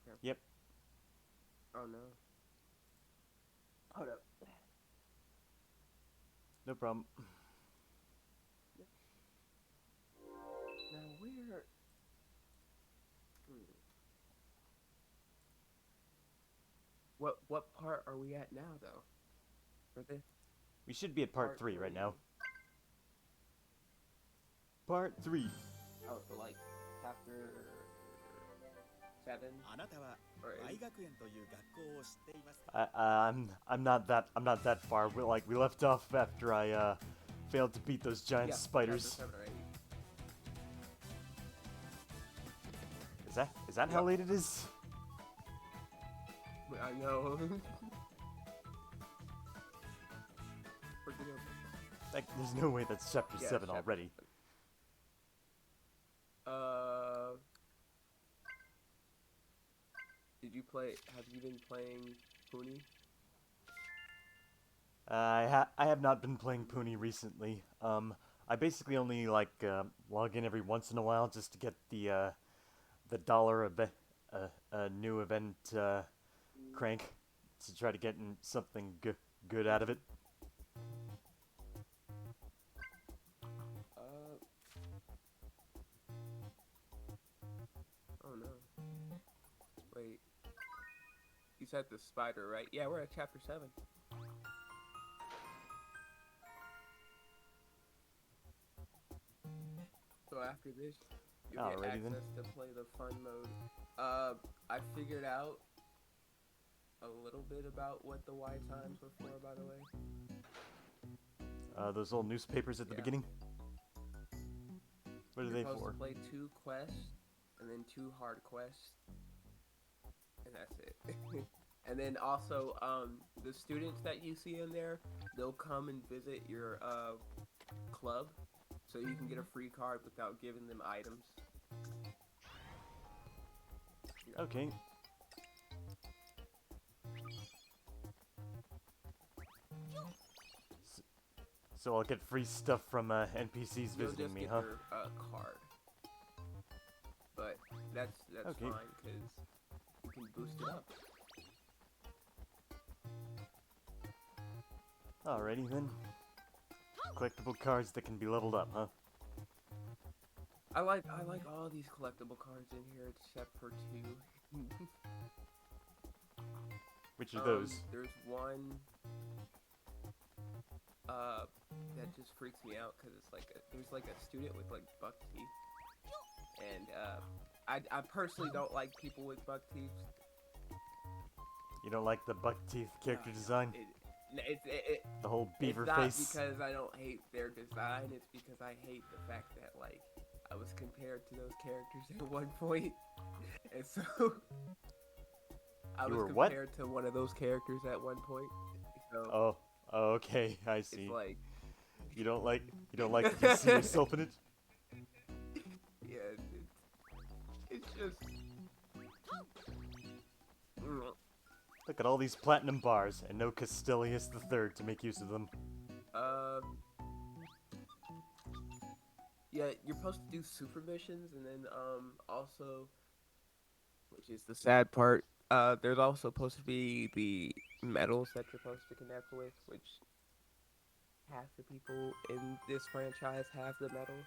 Okay. Yep. Oh no. Hold up. No problem. Now where? Hmm. What part are we at now though? For this We should be at part part 3 right now. three. Part 3. Oh, so like chapter 7 or 8. I'm not that far. We left off after I failed to beat those giant Yeah, chapter spiders. 7 or 8. Is that how Yep. late it is? I know. Forget it. Like, there's no way that's chapter Yeah, 7 chapter already. 7. Uh, did you play? Have you been playing Puni? I have not been playing Puni recently. I basically only log in every once in a while just to get the dollar new event crank to try to get something good out of it. Uh, oh no. Wait, you said the spider, right? Yeah, we're at chapter 7. So after this, you'll get Alrighty then. access to play the fun mode. Uh, I figured out a little bit about what the Y times were for, by the way. Those old newspapers at the Yeah. beginning. What are You're they supposed to for? play 2 quests and then 2 hard quests, and that's it. And then also, the students that you see in there, they'll come and visit your club, so you can get a free card without giving them items. Yeah. Okay. S- So I'll get free stuff from NPCs You'll visiting just me, get huh? their card, but that's Okay. fine because you can boost it up. Alrighty then. Collectible cards that can be leveled up, huh? I like all these collectible cards in here except for 2. Which are those? There's one uh that just freaks me out because it's like there's like a student with like buck teeth, and I personally don't like people with buck teeth. You don't like the buck teeth character design? The whole It's beaver not face? because I don't hate their design. It's because I hate the fact that like I was compared to those characters at one point, and so I You was were what? compared to one of those characters at one point. So Oh, okay, I it's see. like, You don't like that you see yourself in it? yeah, it's just. Look at all these platinum bars, and no Castellius III to make use of them. Um. Yeah, you're supposed to do super missions, and then also, which is the sad part. There's also supposed to be the medals that you're supposed to connect with, which half the people in this franchise have the medals.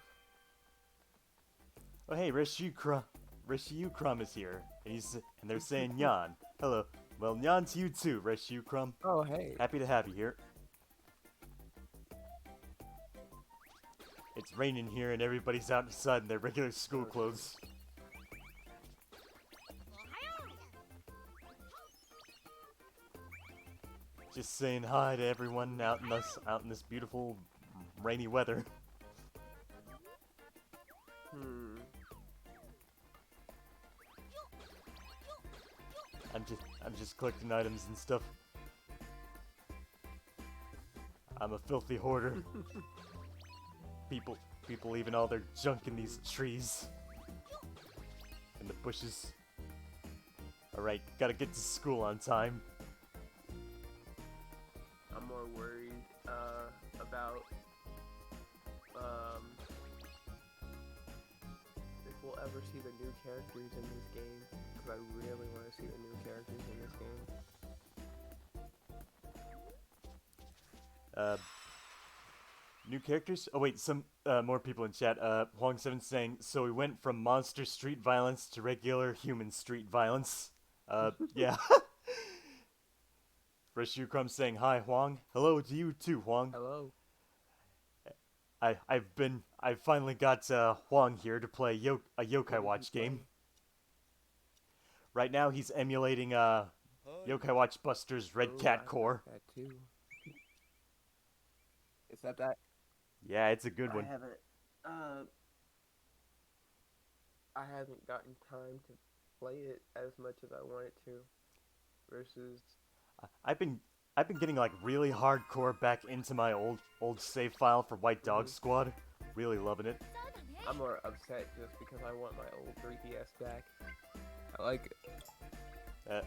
Oh hey, Reshiukrum is here, and they're saying Yan. Hello. Well, Yan to you too, Reshiukrum. Oh hey. Happy to have you here. It's raining here, and everybody's outside in their regular school clothes. Just saying hi to everyone out in this beautiful rainy weather. Hmm. I'm just collecting items and stuff. I'm a filthy hoarder. People leaving all their junk in these trees. In the bushes. Alright, gotta get to school on time. I'm more worried about if we'll ever see the new characters in this game, because I really want to Uh, New characters? Oh wait, some more people in chat. Huang7 saying, so we went from monster street violence to regular human street violence. Yeah. Reshu Crumb saying, hi Huang. Hello to you too, Huang. Hello. I've finally got Huang here to play a Yokai Watch game. Right now he's emulating Yokai Watch Buster's Red Oh, Cat I Core. like that too. Except that Yeah, it's a good one. I haven't gotten time to play it as much as I wanted to. Versus, I've been getting like really hardcore back into my old save file for White Dog Squad. Really loving it. I'm more upset just because I want my old 3DS back. I like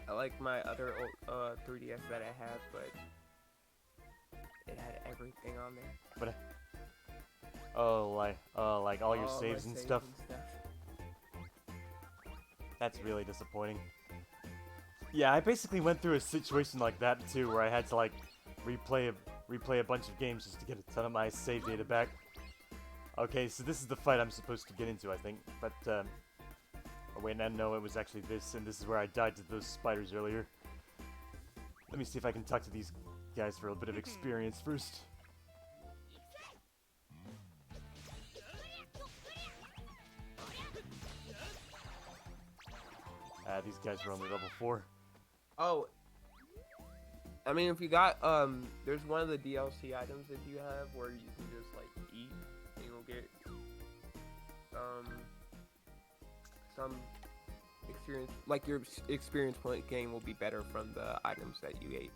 I like my other old 3DS that I have, but it had everything on there. But like all your All saves my and stuff. stuff. That's really disappointing. Yeah, I basically went through a situation like that too, where I had to like replay a bunch of games just to get a ton of my save data back. Okay, so this is the fight I'm supposed to get into, I think. But oh wait, no, it was actually this, and this is where I died to those spiders earlier. Let me see if I can talk to these guys for a bit of experience first. These guys were only level 4. Oh, I mean, if you got there's one of the DLC items that you have where you can just like eat and you'll get some experience, like your experience point gain will be better from the items that you ate.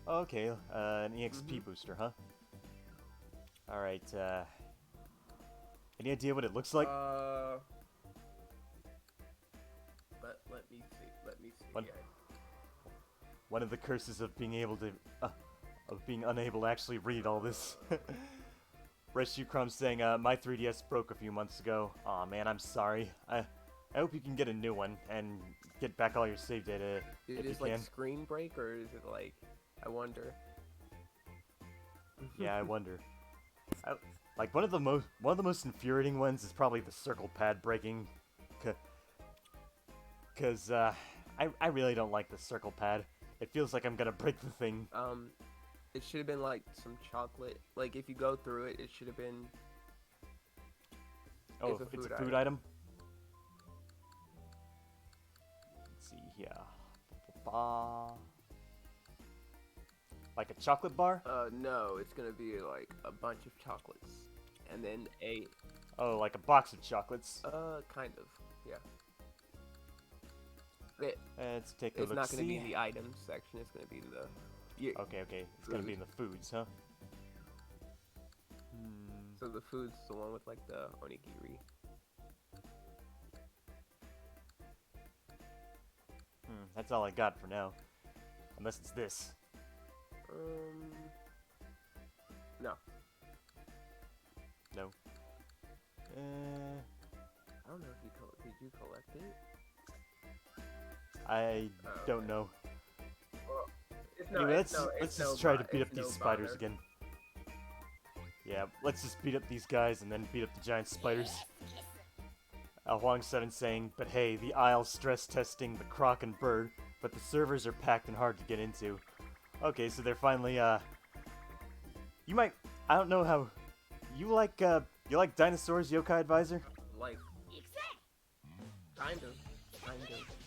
Okay, an EXP booster, huh? Alright, any idea what it looks like? Let me see. One of the curses of being able to, of being unable to actually read all this. Rescue Crumb saying, my 3DS broke a few months ago. Aw man, I'm sorry. I hope you can get a new one and get back all your save data Is if it you like can. screen break or is it like, I wonder. Yeah, I wonder. Like one of the most infuriating ones is probably the circle pad breaking, cause I really don't like the circle pad. It feels like I'm gonna break the thing. It should have been like some chocolate. Like if you go through it, it should have been. Oh, it's a food item. Let's see here. Like a chocolate bar? No, it's gonna be like a bunch of chocolates, and then a. Oh, like a box of chocolates. Kind of, yeah. Let's take a look. It's not gonna be in the items section. It's gonna be in the. Okay. It's gonna be in the foods, huh? So the food's the one with like the onigiri. That's all I got for now. Unless it's this. No. No. I don't know if did you collect it? I don't know. Well, Anyway, let's just try to beat up these spiders again. Yeah, let's just beat up these guys and then beat up the giant spiders. Huang7 saying, but hey, the Isle's stress testing the croc and bird, but the servers are packed and hard to get into. Okay, so they're finally, you might, I don't know how, you like dinosaurs, Yokai Advisor? Like, kind of.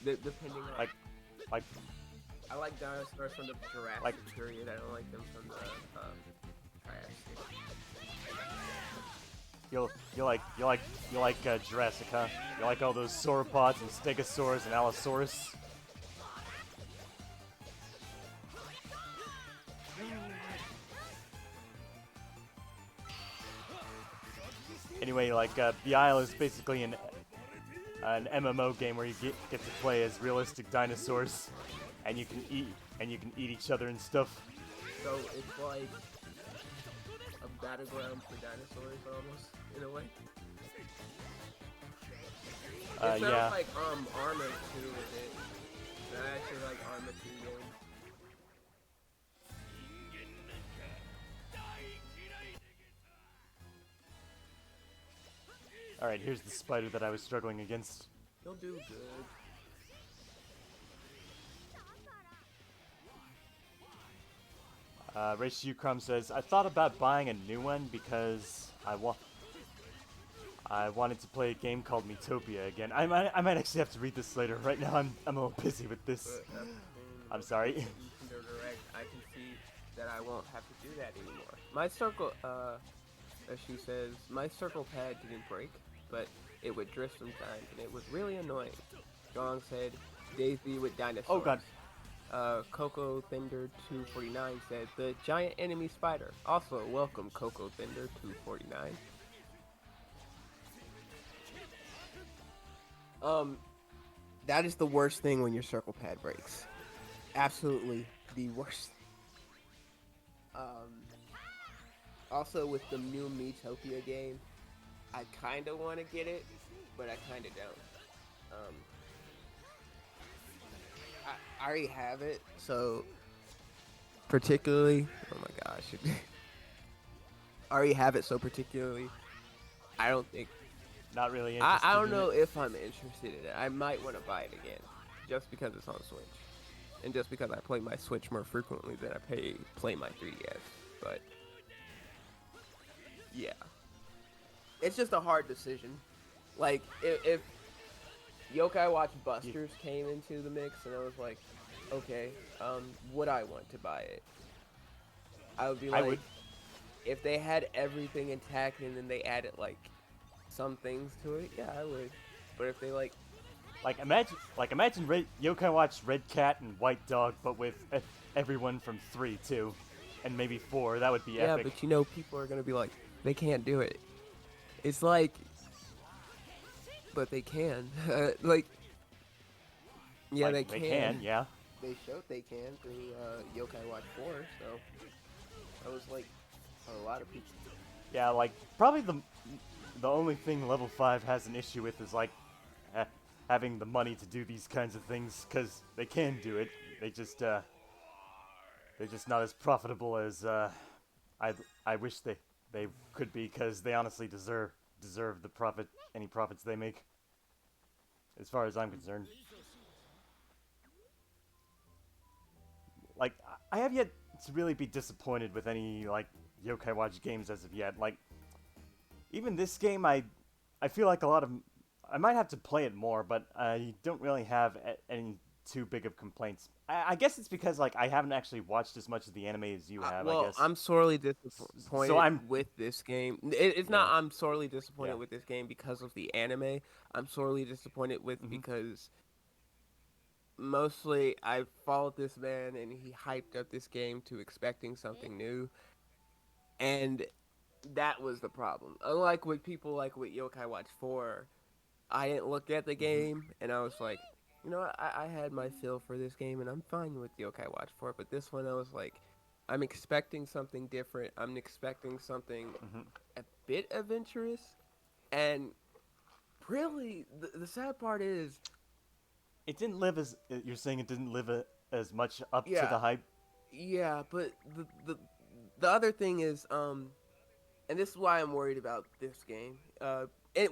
Depending on... Like, I like dinosaurs from the Jurassic period. I don't like them from the Triassic. You like Jurassic, huh? You like all those sauropods and stegosaurs and allosaurus? Anyway, like the Isle is basically an MMO game where you get to play as realistic dinosaurs, and you can eat each other and stuff. So it's like a battleground for dinosaurs, almost in a way. It sounds like Arma 2 with it. I actually like Arma 2 games. Alright, here's the spider that I was struggling against. He'll do good. Ratio Crumb says, I thought about buying a new one because I wanted to play a game called Metopia again. I might actually have to read this later. Right now I'm a little busy with this. But I'm sorry. Nintendo Direct, I can see that I won't have to do that anymore. My circle, as she says, my circle pad didn't break, but it would drift sometimes, and it was really annoying. Gong said, Daisy with dinosaurs. Oh god. Coco Thunder 249 said, the giant enemy spider. Also, welcome Coco Thunder 249. That is the worst thing when your circle pad breaks. Absolutely the worst. Also with the new Metopia game, I kind of want to get it, but I kind of don't. I already have it, so particularly, oh my gosh, I already have it, so particularly, I don't think, Not really interested. I don't in know it. if I'm interested in it. I might want to buy it again, just because it's on Switch, and just because I play my Switch more frequently than I play my 3DS. But yeah, it's just a hard decision. Like if Yokai Watch Busters came into the mix, and I was like, okay, would I want to buy it? I would be like, I would. if they had everything intact and then they added like some things to it, yeah, I would. But if they like, Imagine Yokai Watch Red Cat and White Dog, but with everyone from 3 too, and maybe 4, that would be yeah, epic. but you know, people are gonna be like, they can't do it. It's like, but they can. Like, yeah, Like, they can. yeah. They showed they can through Yokai Watch 4, so that was like a lot of people. Yeah, like probably the only thing Level 5 has an issue with is like having the money to do these kinds of things, because they can do it. They're just not as profitable as I wish they could be, because they honestly deserve the any profits they make, as far as I'm concerned. Like, I have yet to really be disappointed with any like Yokai Watch games as of yet. Like, even this game, I feel like I might have to play it more, but I don't really have any too big of complaints. I guess it's because like I haven't actually watched as much of the anime as you have. Well, I guess. I'm sorely disappointed So I'm with this game. It's yeah not I'm sorely disappointed yeah. with this game because of the anime. I'm sorely disappointed with hmm because mostly I followed this man and he hyped up this game to expecting something new, and that was the problem. Unlike with people like with Yokai Watch 4, I didn't look at the hmm game and I was like, you know what, I had my feel for this game and I'm fine with Yokai Watch 4, but this one I was like, I'm expecting something different. I'm expecting something hmm a bit adventurous, and really, the sad part is, It didn't live as you're saying. It didn't live as much up to yeah, the hype. yeah, but the other thing is, and this is why I'm worried about this game.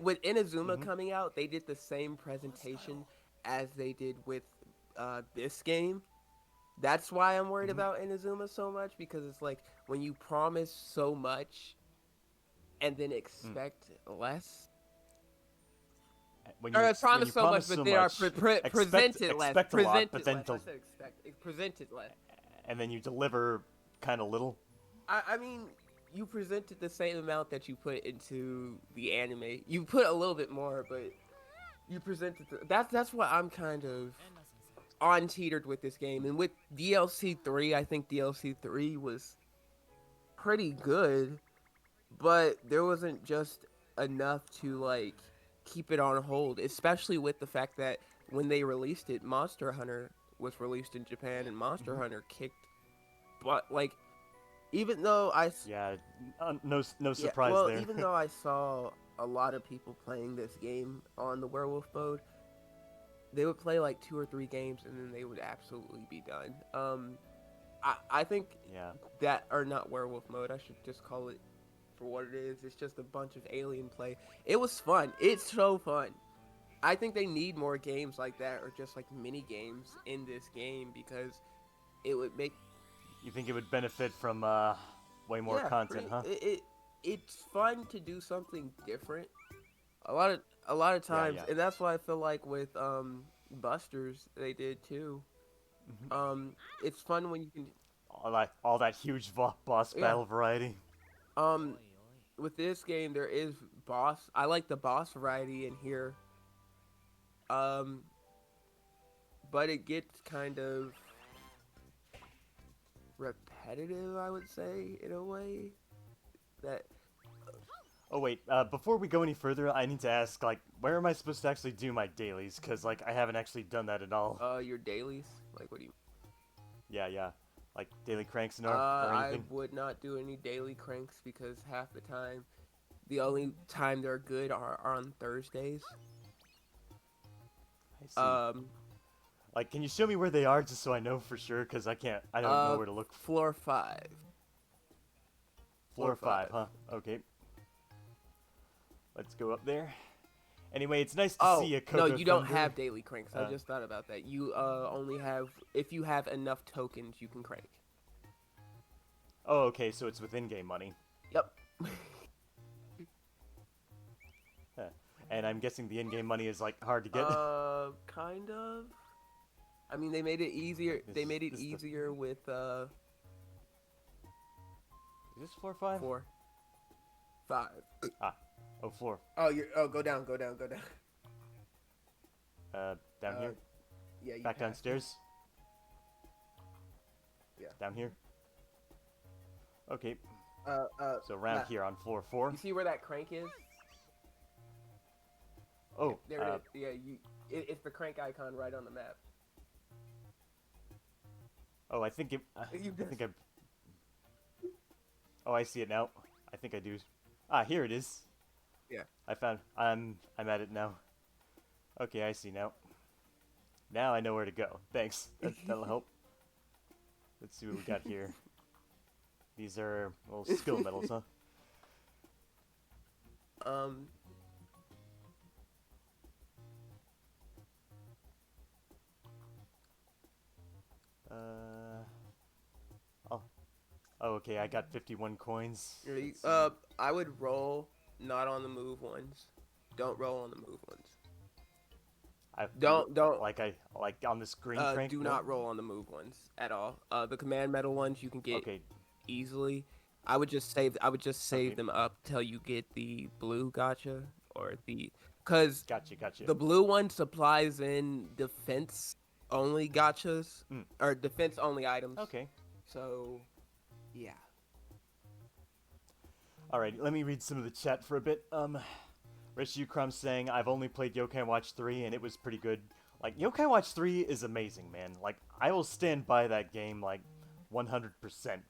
With Inazuma hmm coming out, they did the same presentation as they did with this game. That's why I'm worried hmm about Inazuma so much, because it's like when you promise so much and then Mm. expect less. When Or you I when you promise so much, promise but so they are much, presented less. expect a lot, but Presented then less. I said expect. Presented less. and then you deliver kind of little. I mean, you presented the same amount that you put into the anime. You put a little bit more, but you presented that's what I'm kind of on teetered with this game. And with DLC 3, I think DLC 3 was pretty good, but there wasn't just enough to like keep it on hold, especially with the fact that when they released it, Monster Hunter was released in Japan, and Monster hmm Hunter kicked but like even though Yeah, no yeah, surprise well, there. even though I saw a lot of people playing this game on the werewolf mode, they would play like 2 or 3 games and then they would absolutely be done. I think Yeah. that, or not werewolf mode, I should just call it for what it is. It's just a bunch of alien play. It was fun. It's so fun. I think they need more games like that, or just like mini games in this game, because it would make You think it would benefit from way more yeah, content, huh? it's fun to do something different. A lot of Yeah, times, yeah. and that's why I feel like with Busters they did too. Hmm. It's fun when you can All that huge boss yeah. battle variety. Um, with this game there is boss. I like the boss variety in here. Um, but it gets kind of repetitive, I would say, in a way that Oh wait, before we go any further, I need to ask, like, where am I supposed to actually do my dailies? Cause like I haven't actually done that at all. your dailies. Like, what do you? Yeah, yeah, like daily cranks or I anything. would not do any daily cranks because half the time, the only time they're good are on Thursdays. I see. Um, Like, can you show me where they are just so I know for sure? Cause I can't. I don't know uh, where to look. floor five. Floor Floor five, five. huh? Okay. Let's go up there. Anyway, it's nice to Oh see a no, Coco you don't Thunder. have daily cranks. I Uh, just thought about that. You only have if you have enough tokens, you can crank. oh, okay, so it's with in-game money. Yep. Huh. And I'm guessing the in-game money is like hard to get. Kind of. I mean, they made it easier. They made it this is easier with is this floor five? 4, 5. Ah, oh floor. Go down, go down, go down. Down here. Yeah, you Back passed it. downstairs. Yeah. Down here. Okay, Uh, uh, so around Matt, here on floor 4. You see where that crank is? Oh, There it is. Yeah, it's the crank icon right on the map. oh, I think it. You I think I. Oh, I see it now. I think I do. Ah, here it is. Yeah. I found. I'm at it now. Okay, I see now. Now I know where to go. Thanks. That'll help. Let's see what we got here. These are little skill medals, huh? Um. Oh. Oh, okay. I got 51 coins. Let's see. I would roll not on the move ones. Don't roll on the move ones. I Don't. like on this green crank. Do no? not roll on the move ones at all. The command medal ones you can get Okay. easily. I would just save. I would just save Okay. them up till you get the blue gotcha or because Gotcha. the blue one supplies in defense only gotchas Mm. or defense only items. Okay. So, yeah. Alright, let me read some of the chat for a bit. Rich Ukram saying, I've only played Yokai Watch 3 and it was pretty good. Like, Yokai Watch 3 is amazing, man. Like, I will stand by that game, like, 100%.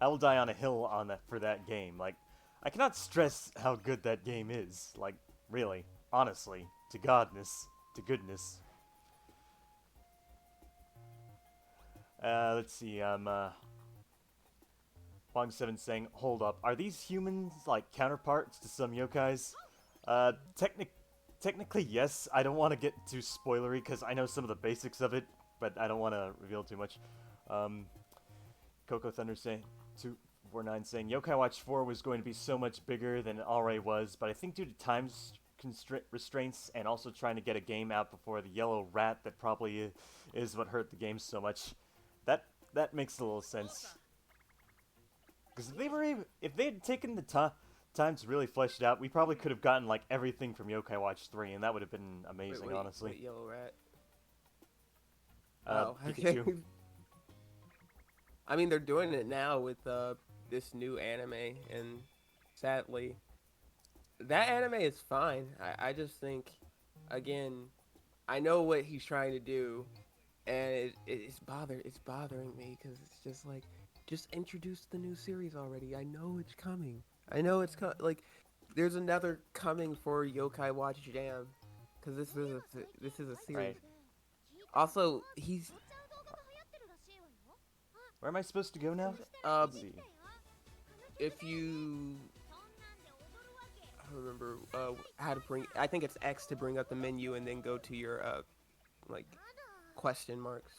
I will die on a hill on that for that game. Like, I cannot stress how good that game is. Like, really, honestly, to godness, to goodness. Let's see, Bong7 saying, hold up, are these humans, like, counterparts to some yokais? Technically, yes. I don't want to get too spoilery, because I know some of the basics of it, but I don't want to reveal too much. Coco Thunder saying, 249 saying, Yokai Watch 4 was going to be so much bigger than it already was, but I think due to time restraints and also trying to get a game out before the yellow rat, that probably is what hurt the game so much. That makes a little sense. Because if they had taken the time to really flesh it out, we probably could have gotten like everything from Yokai Watch 3, and that would have been amazing, honestly. Wait, yellow rat. Pikachu. Okay. I mean, they're doing it now with this new anime, and sadly, that anime is fine. I just think, again, I know what he's trying to do, and it's bothering me because it's just like, just introduce the new series already. I know it's coming. I know it's like, there's another coming for Yokai Watch Jam, because this is a series. Right. Also, he's Where am I supposed to go now? um Let's see. if you I don't remember how to bring. I think it's X to bring up the menu and then go to your like question marks.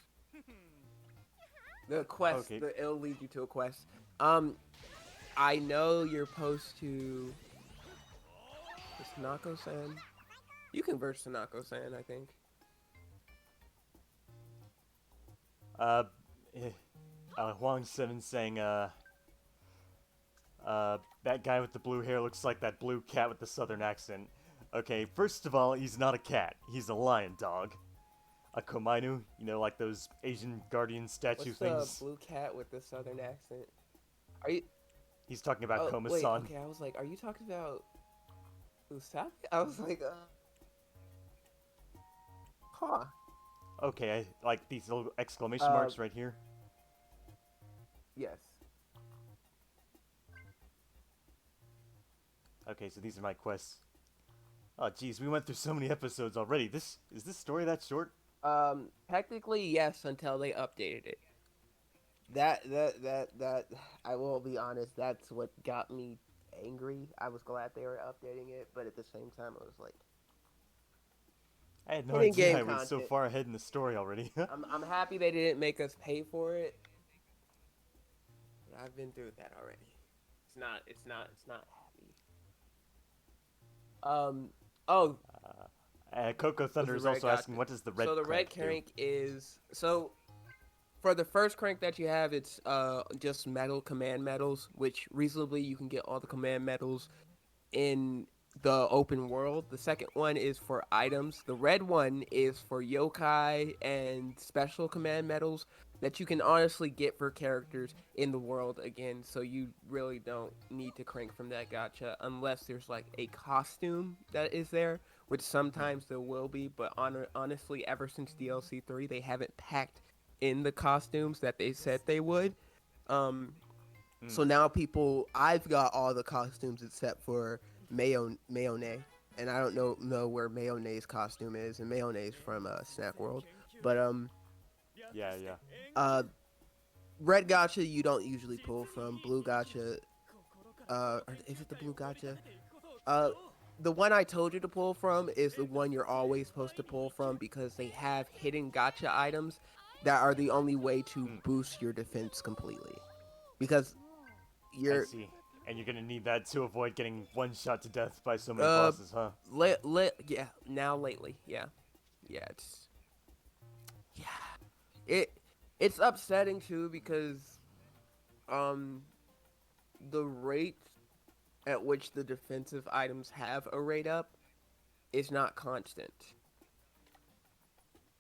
The quest, Okay. it'll lead you to a quest. Um, I know you're supposed to. Is Nako-san? You can verse Nako-san, I think. Uh, eh, Huang Seven saying, that guy with the blue hair looks like that blue cat with the southern accent. Okay, first of all, he's not a cat. He's a lion dog. A Komainu, you know, like those Asian guardian statue What's the things. blue cat with the southern accent? Are you? He's talking about Oh wait, Koma-san. okay. I was like, are you talking about Usabi? I was like, huh. Okay, like these little exclamation Uh, marks right here. yes. Okay, so these are my quests. Oh, geez, we went through so many episodes already. Is this story that short? Technically yes, until they updated it. That I will be honest, that's what got me angry. I was glad they were updating it, but at the same time I was like I had no hitting idea game I was so content. far ahead in the story already. I'm happy they didn't make us pay for it. But I've been through that already. It's not happy. Um oh, Coco was Thunder the is red also asking, gotcha. what does the red So the red crank do? crank is so for the first crank that you have, it's just metal command medals, which reasonably you can get all the command medals in the open world. The second one is for items. The red one is for yokai and special command medals that you can honestly get for characters in the world again. So you really don't need to crank from that gacha unless there's like a costume that is there, which sometimes there will be. But honestly, ever since DLC 3, they haven't packed in the costumes that they said they would. Um, Mm. so now I've got all the costumes except for Mayone, and I don't know where Mayone's costume is, and Mayone's from Snack World, but Yeah, yeah. uh, Red Gotcha you don't usually pull from. Blue Gotcha, or is it the Blue Gotcha? Uh, the one I told you to pull from is the one you're always supposed to pull from because they have hidden gotcha items that are the only way to Mm. boost your defense completely. Because I you're see. And you're gonna need that to avoid getting one shot to death by so many uh bosses, huh? yeah, now lately, yeah. Yeah, yeah. It it's upsetting too because um the rate at which the defensive items have a rate up is not constant.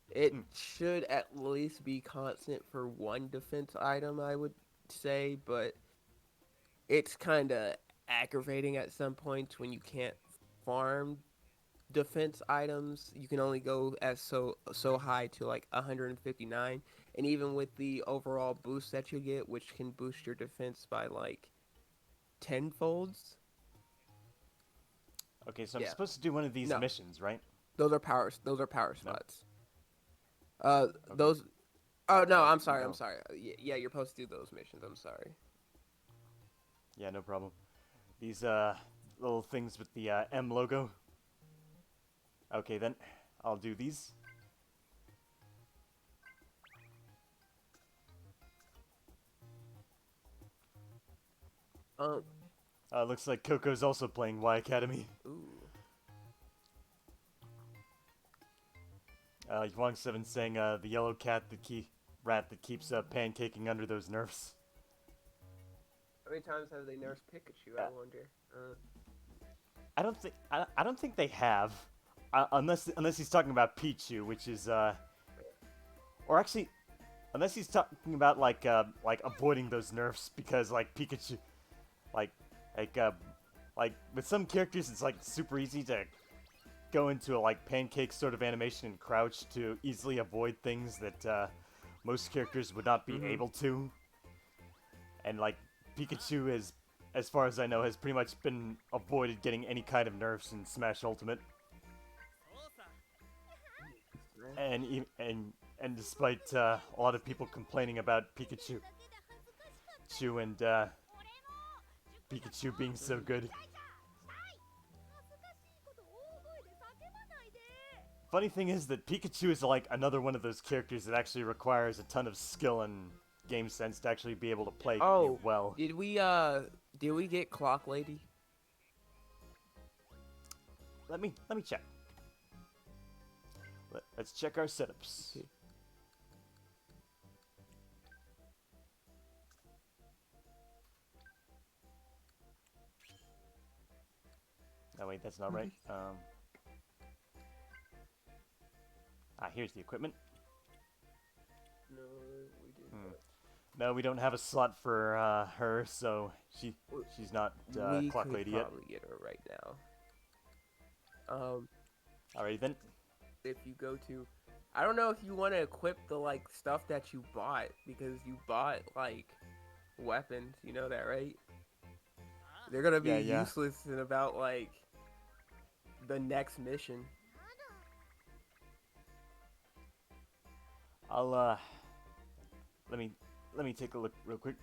It Mm. should at least be constant for one defense item, I would say, but it's kind of aggravating at some points when you can't farm defense items. You can only go as so high to like 159, and even with the overall boost that you get, which can boost your defense by like tenfolds. Okay, so I'm Yeah, supposed to do one of these no, missions, right? those are power No? spots. Okay. Those. Oh no, I'm sorry. I'm No. sorry. Yeah, you're supposed to do those missions. I'm sorry. Yeah, no problem. These, little things with the, M logo. Okay, then. I'll do these. Um. Looks like Coco's also playing Y Academy. Ooh. Yuang7 saying, the yellow rat that keeps, pancaking under those nerfs. How many times have they nerfed Pikachu? I Uh, wonder. I don't think they have, unless he's talking about Pichu, which is or actually, unless he's talking about like avoiding those nerfs because like Pikachu, like like uh like with some characters it's like super easy to go into a like pancake sort of animation and crouch to easily avoid things that most characters would not be Mm-hmm. able to, and like Pikachu is, as far as I know, has pretty much been avoided getting any kind of nerfs in Smash Ultimate. And and despite a lot of people complaining about Pikachu, and Pikachu being so good. Funny thing is that Pikachu is like another one of those characters that actually requires a ton of skill and game sense to actually be able to play Oh, well. did we get Clock Lady? Let me check. Let's check our setups. Okay. Oh wait, that's not right. Here's the equipment. No, we did Hmm. not. No, we don't have a slot for her, so she's not We Clock could Lady yet. probably get her right now. Alrighty then. If you go to, I don't know if you want to equip the like stuff that you bought because you bought like weapons. You know that, right? They're gonna be Yeah. useless in about like the next mission. I'll let me take a look real quick.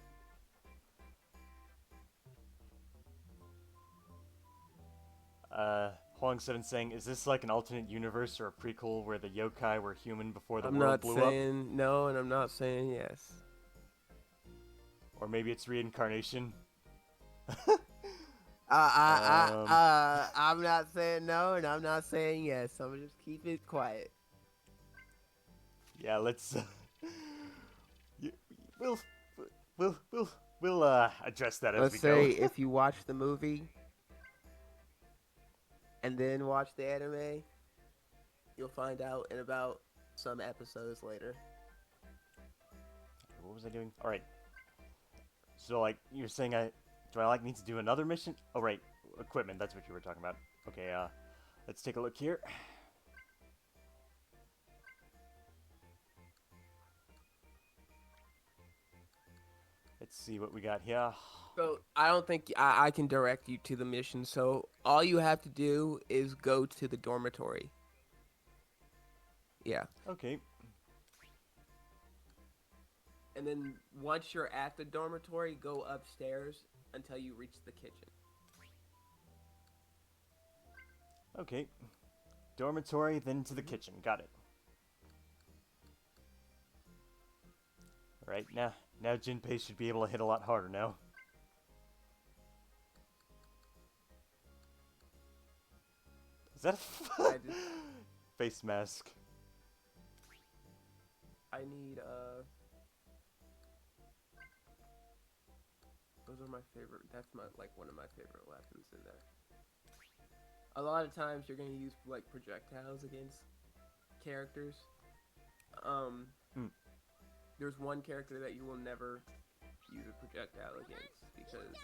Huang7 saying, is this like an alternate universe or a prequel where the yokai were human before the I'm world not blew up? saying no, and I'm not saying yes. Or maybe it's reincarnation? I'm not saying no, and I'm not saying yes. I'm gonna just keep it quiet. Yeah, let's. Y- we'll, we'll address that as Let's we say go. if you watch the movie and then watch the anime, you'll find out in about some episodes later. What was I doing? All right. So like you're saying, do I like need to do another mission? Oh right, equipment. That's what you were talking about. Okay. Let's take a look here. Let's see what we got here. So I don't think I can direct you to the mission. So all you have to do is go to the dormitory. Yeah. Okay. And then once you're at the dormitory, go upstairs until you reach the kitchen. Okay. Dormitory, then to the kitchen. Got it. Alright, now Jinpei should be able to hit a lot harder now. Is that a face mask? I need those are my favorite. That's my like one of my favorite weapons in there. A lot of times you're gonna use like projectiles against characters. Hmm. There's one character that you will never use a projectile against because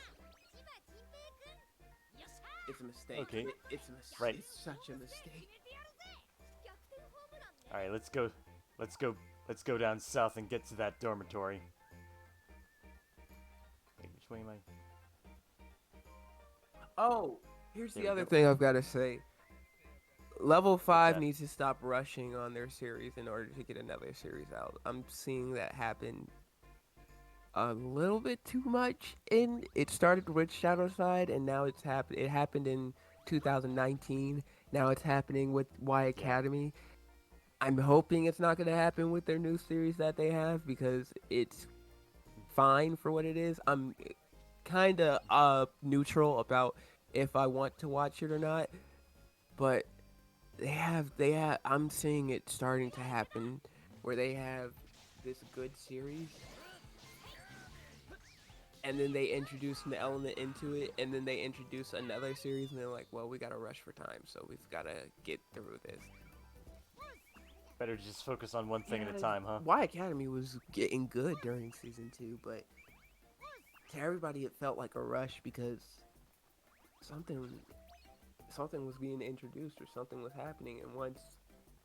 it's a mistake. Okay. It's a mistake. Right. It's such a mistake. Alright, let's go down south and get to that dormitory. Wait, which way am I? Oh, here's There the we other go. thing I've got to say. Level 5 that? needs to stop rushing on their series in order to get another series out. I'm seeing that happen a little bit too much. And it started with Shadowside, and now it's happened. It happened in 2019. Now it's happening with Y Yeah. Academy. I'm hoping it's not going to happen with their new series that they have because it's fine for what it is. I'm kind of neutral about if I want to watch it or not, but they have I'm seeing it starting to happen where they have this good series and then they introduce an element into it and then they introduce another series and they're like, well, we gotta rush for time, so we've gotta get through this. Better just focus on one thing at a Yeah, time, huh? Y Academy was getting good during season 2, but to everybody it felt like a rush because something was being introduced or something was happening, and once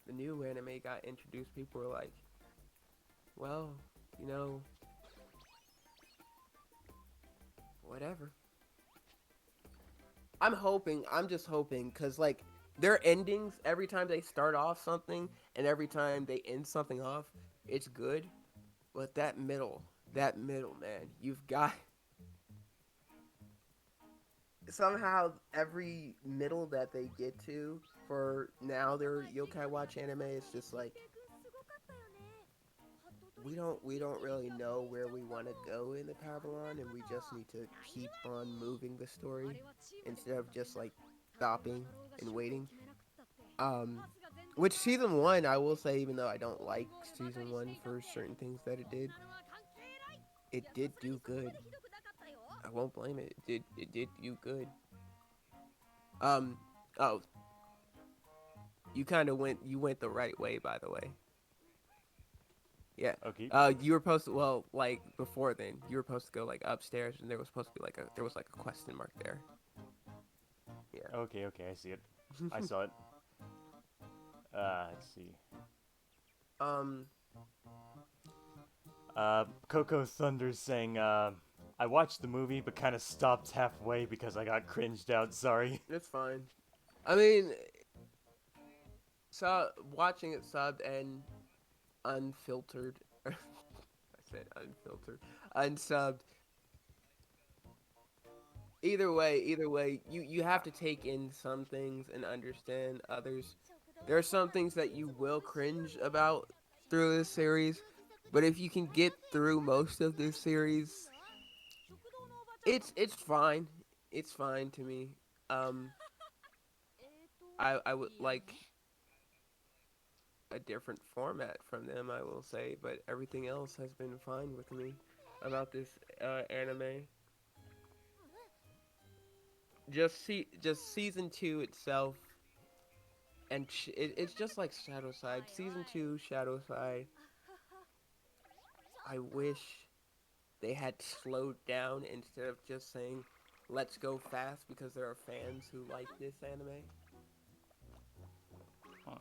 the new anime got introduced, people were like, well, you know, whatever. I'm just hoping, because, like, their endings, every time they start off something and every time they end something off, it's good. But that middle, man, you've got somehow every middle that they get to for now their Yokai Watch anime is just like we don't really know where we want to go in the Babylon, and we just need to keep on moving the story instead of just like stopping and waiting. Um, which season one, I will say, even though I don't like season one for certain things that it did do good. I won't blame it. It did do good. Um, oh, you went the right way, by the way. Yeah. Okay. You were supposed to, well, like before then, you were supposed to go like upstairs, and there was supposed to be like a question mark there. Yeah. Okay, okay, I see it. I saw it. Let's see. um, Coco Thunder's saying, I watched the movie but kind of stopped halfway because I got cringed out, sorry. it's fine. I mean, so watching it subbed and unfiltered. I said unfiltered, unsubbed. Either way, you have to take in some things and understand others. There are some things that you will cringe about through this series, but if you can get through most of this series, it's fine. It's fine to me. Um, I would like a different format from them, I will say, but everything else has been fine with me about this anime. Just season two itself, and it's just like Shadow Side. Season two, Shadow Side. I wish they had slowed down instead of just saying, "Let's go fast," because there are fans who like this anime. Huh.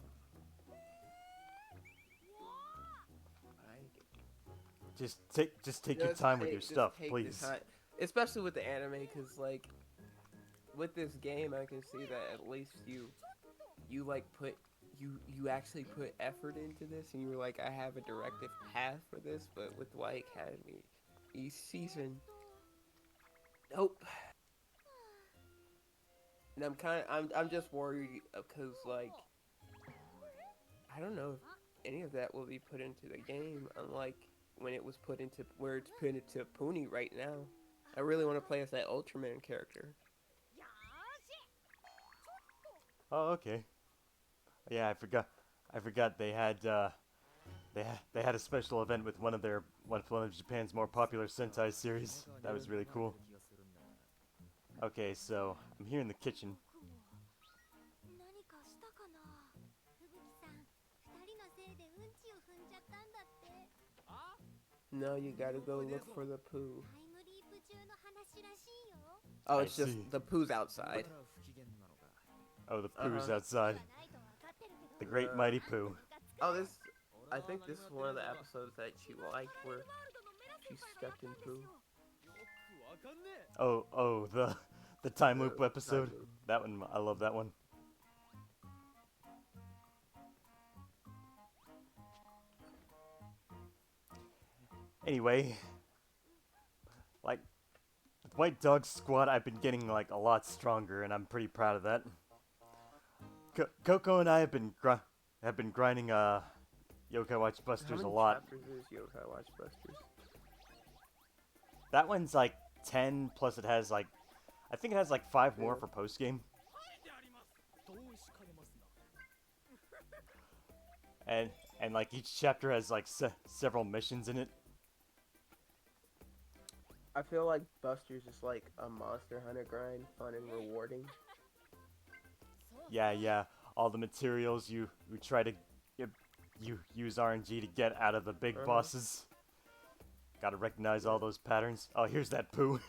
I Just take your time with your just stuff, take the please. time, especially with the anime, because like with this game, I can see that at least you like put you actually put effort into this, and you were like, I have a directive path for this. But with White Academy, each season, nope. And I'm just worried because like I don't know if any of that will be put into the game, unlike when it was put into where it's put into Puni right now. I really want to play as that Ultraman character. Oh, okay. Yeah, I forgot they had a special event with one of Japan's more popular Sentai series. That was really cool. Okay, so I'm here in the kitchen. No, you gotta go look for the poo. Oh, I it's just see. the poo's outside. Oh, the Uh huh. poo's outside. The great mighty poo. Oh, this. I think this is one of the episodes that you liked where she stepped in poo. Oh, the time The loop episode. time loop. That one, I love that one. Anyway, like with White Dog Squad, I've been getting like a lot stronger, and I'm pretty proud of that. Coco and I have been grinding Yokai Watch How Busters a many lot. chapters is Yokai Watch Busters? That one's like 10 plus it has like I think it has like 5 more Yeah. for post game. And like each chapter has like several missions in it. I feel like Busters is like a Monster Hunter grind, fun and rewarding. Yeah. All the materials you try to you, you use RNG to get out of the big Uh huh. bosses. Gotta recognize all Yeah. those patterns. Oh, here's that poo.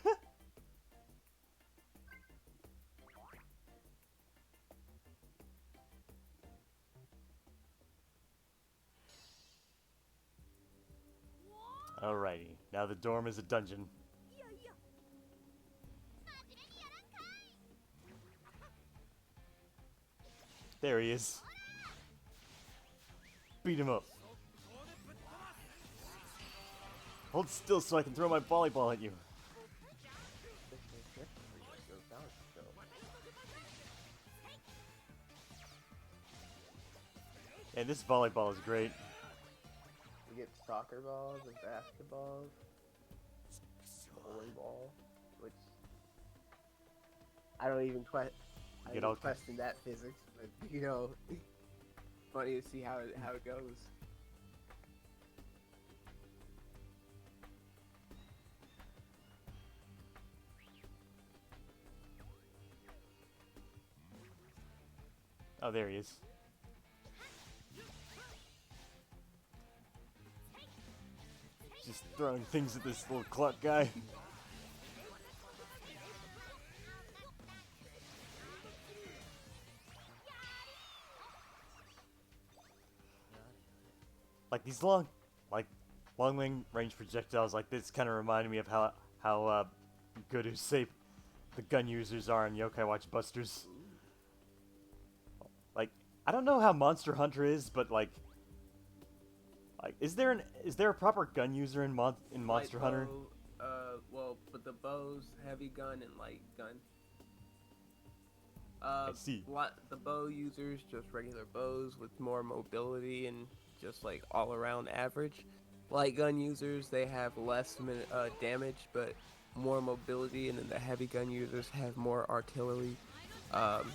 Alrighty, now the dorm is a dungeon. There he is. Beat him up. Hold still so I can throw my volleyball at you. This is different. Your bounce. And this volleyball is great. We get soccer balls and basketballs, bowling ball, which I don't even You I get even all question that physics, but funny to see how it goes. Oh, there he is. Just throwing things at this little clock guy. Like these like long range projectiles like this kind of reminded me of how good Usape the gun users are in Yokai Watch Busters. Like I don't know how Monster Hunter is, but like is there a proper gun user in Monster Light Hunter? bow, well, but the bows, heavy gun and light gun. I see. The bow users just regular bows with more mobility and just like all around average. Light gun users they have less damage but more mobility, and then the heavy gun users have more artillery. Um,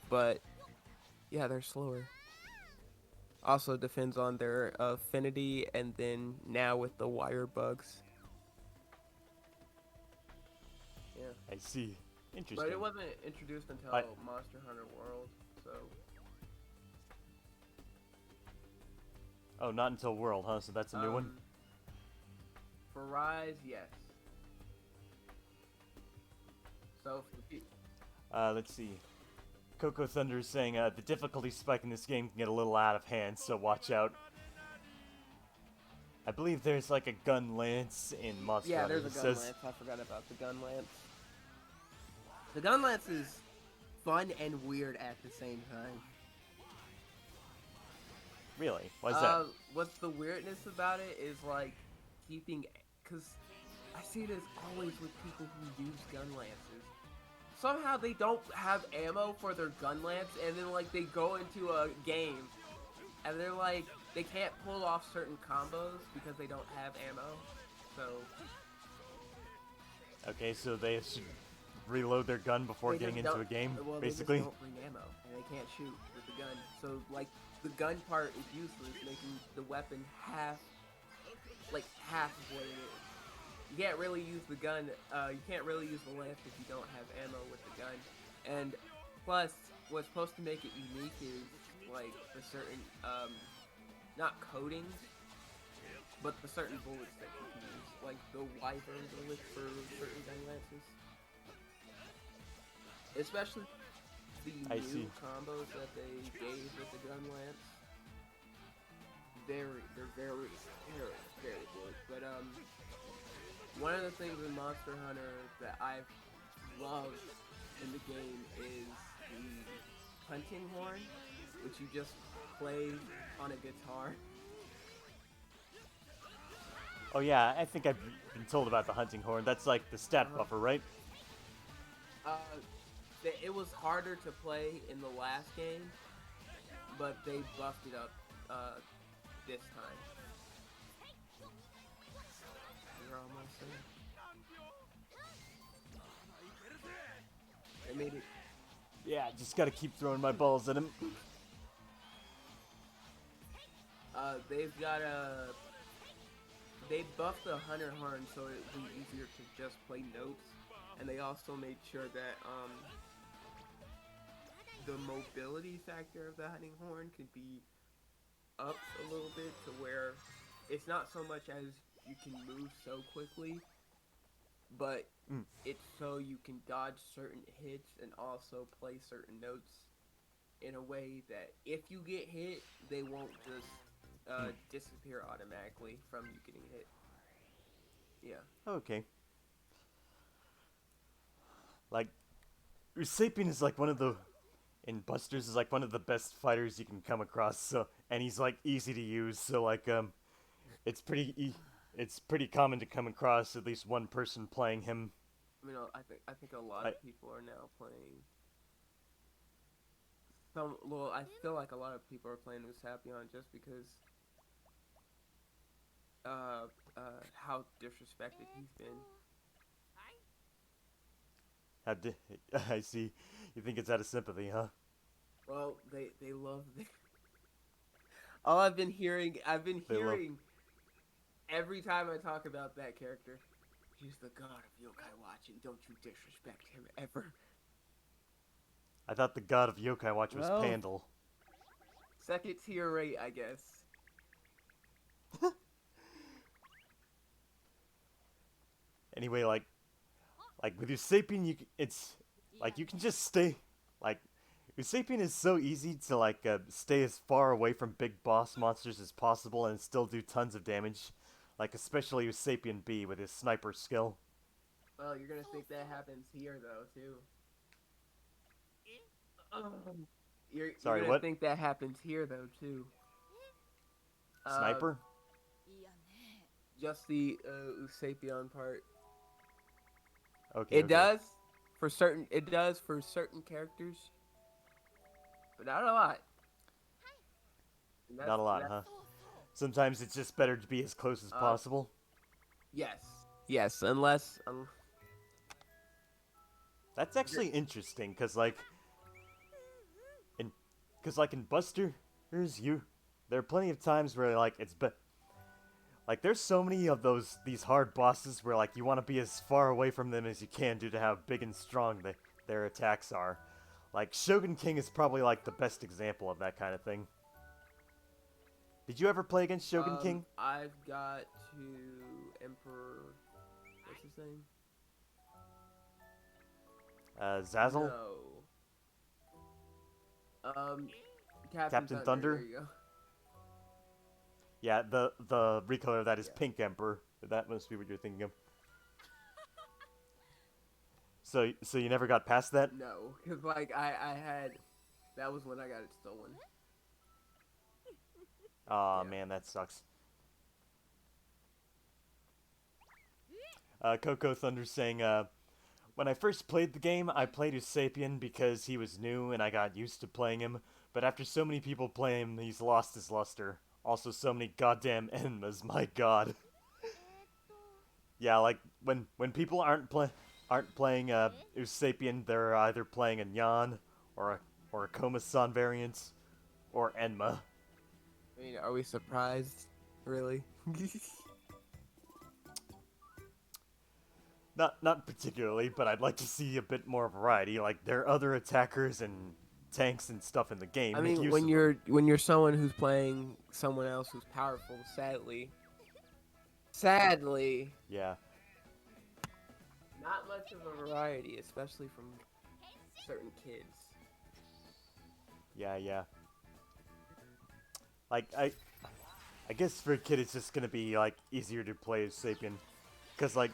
but yeah, they're slower. Also depends on their affinity, and then now with the wire bugs. Yeah. I see. But Interesting. it wasn't introduced I until Monster Hunter World, so Oh, not until World, huh? So that's a new one. for Rise, yes. So for Let's see. Coco Thunder is saying the difficulty spike in this game can get a little out of hand, so watch out. I believe there's like a gun lance in Monster yeah, Hunter. there's a He gun says, lance. I forgot about the gun lance. The gun lance is fun and weird at the same time. "Really? Why's that?" What's the weirdness about it is like keeping, cause I see this always with people who use gun lances. Somehow they don't have ammo for their gun lance, and then like they go into a game, and they're like they can't pull off certain combos because they don't have ammo. So Okay, so they should reload their gun before they getting just into don't. a game, Well, they just basically. don't bring ammo, and they can't shoot with the gun. So like the gun part is useless, making the weapon half of what it is. You can't really use the gun. You can't really use the lance if you don't have ammo with the gun. And plus, what's supposed to make it unique is like the certain, not coatings, but the certain bullets that you can use, like the wyvern bullets for certain gun lances. Especially the I new see. combos that they gave with the gun lance. They're very good. But one of the things in Monster Hunter that I've loved in the game is the hunting horn, which you just play on a guitar. Oh yeah, I think I've been told about the hunting horn. That's like the stat Uh-huh. buffer, right? Uh, it was harder to play in the last game, but they buffed it up this time. You're almost there. They made it. Yeah, just gotta keep throwing my balls at him. They've got a. They buffed the hunter horn so it would be easier to just play notes, and they also made sure that the mobility factor of the hunting horn could be up a little bit to where it's not so much as you can move so quickly, but Mm. it's so you can dodge certain hits and also play certain notes in a way that if you get hit, they won't just disappear automatically from you getting hit. Yeah. Okay. Like, Usapian is like one of the in Busters is like one of the best fighters you can come across. So, and he's like easy to use. So it's it's pretty common to come across at least one person playing him. I mean, I think a lot I of people are now playing Well, I feel like a lot of people are playing Usapion just because uh how disrespected he's been. How di- I see. You think it's out of sympathy, huh? Well, they love the, all I've been They love. hearing every time I talk about that character. He's the god of yokai watching. Don't you disrespect him ever. I thought the god of Yokai Watch was Well, Pandal. second tier rate, I guess. Anyway, like with Usapian, it's like you can just stay like Usapian is so easy to stay as far away from big boss monsters as possible and still do tons of damage. Like especially Usapian B with his sniper skill. Well, you're gonna think that happens here though too. Um, you're Sorry, gonna what? think that happens here though too. Uh, Sniper? just the Usapion part. Okay, It okay. does for certain. It does for certain characters, but not a lot. And Not a lot, huh? Sometimes it's just better to be as close as uh possible. yes, yes. Unless That's actually interesting, in in Buster, there are plenty of times where like there's so many of these hard bosses where like you want to be as far away from them as you can due to how big and strong their attacks are. Like Shogun King is probably like the best example of that kind of thing. Did you ever play against Shogun King? I've got to Emperor. What's his name? Zazzle? No. Um, Captain Captain Thunder. Thunder? There you go. Yeah, the recolor of that is Yeah. Pink Emperor. That must be what you're thinking of. So you never got past that? No, because like I had that was when I got it stolen. Aw, Yeah. man, that sucks. Coco Thunder saying, when I first played the game, I played Usapian because he was new and I got used to playing him, but after so many people play him, he's lost his luster. Also, so many goddamn enemas, my god. Yeah, like, when people aren't playing, Usapian, they're either playing a Nyan, or a Komasan variant, or Enma. I mean, are we surprised? Really? Not particularly, but I'd like to see a bit more variety. Like there are other attackers and tanks and stuff in the I game. Make mean, use of them. when you're someone who's playing someone else who's powerful, sadly, Yeah, not much of a variety, especially from certain kids. yeah. Like I guess for a kid it's just gonna be like easier to play as Sapien, because like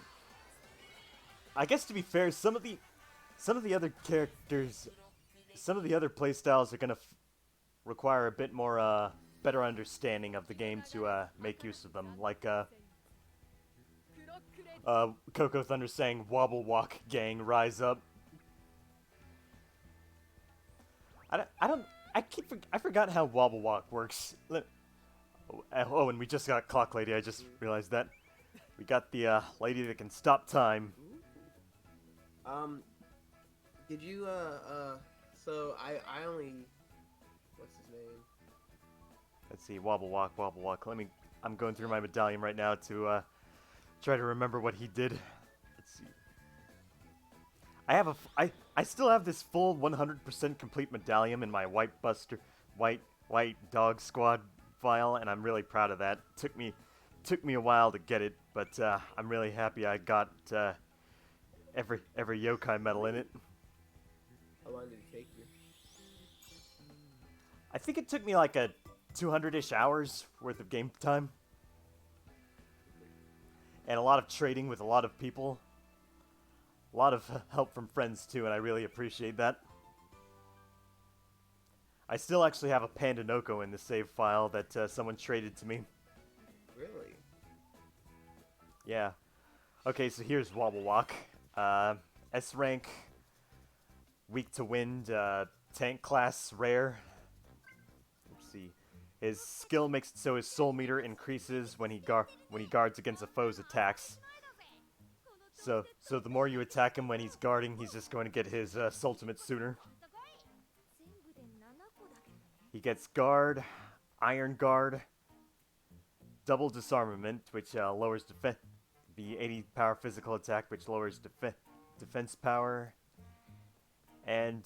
I guess to be fair, some of the other characters, some of the other playstyles are gonna require a bit more better understanding of the game to make use of them. Like Coco Thunder saying, "Wobble Walk Gang, rise up." I don't, I forgot how Wobble Walk works. Oh, and we just got Clock Lady. I just realized that we got the lady that can stop time. Um, did you so I only what's his name? Let's see, Wobble Walk, Wobble Walk. I'm going through my medallion right now to try to remember what he did. Let's see. I still have this full 100% complete medallion in my white Dog Squad file, and I'm really proud of that. Took me a while to get it, but I'm really happy I got every yokai medal in it. How long did it take you? I think it took me like a 200-ish hours worth of game time, and a lot of trading with a lot of people. A lot of help from friends too, and I really appreciate that. I still actually have a Pandanoko in the save file that someone traded to me. Really? Yeah. Okay, so here's Wobble Walk. S rank, weak to wind, tank class rare. Let's see. His skill makes it so his soul meter increases when he guards against a foe's attacks. So the more you attack him when he's guarding, he's just going to get his ultimate sooner. He gets guard, iron guard, double disarmament, which lowers the 80 power physical attack, which lowers defense power, and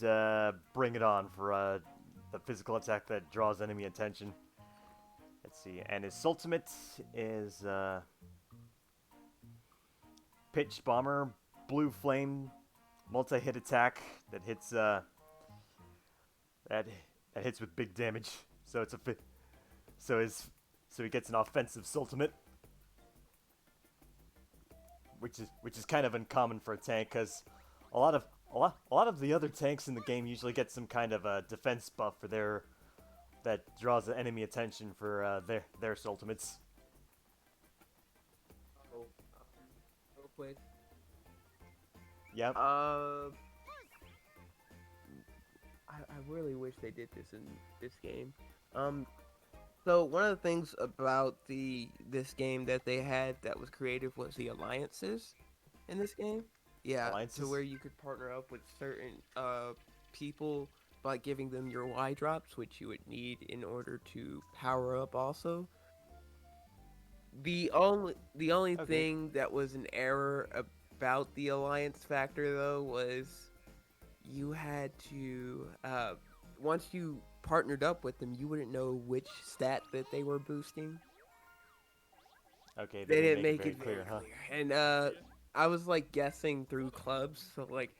bring it on for the physical attack that draws enemy attention. Let's see, and his ultimate is pitch bomber, blue flame, multi-hit attack that hits that hits with big damage. So it's a so he gets an offensive ultimate, which is kind of uncommon for a tank, because a lot of the other tanks in the game usually get some kind of a defense buff for their that draws enemy attention for their ultimates. Oh, real quick. Yep. I really wish they did this in this game. So one of the things about this game that they had that was creative was the alliances in this game. Yeah, Alliances? to where you could partner up with certain people by giving them your Y drops, which you would need in order to power up. Also, the only Okay. thing that was an error about the alliance factor though was you had to once you partnered up with them, you wouldn't know which stat that they were boosting. Okay, They didn't make make it very very clear, huh? clear. And I was like guessing through clubs. So like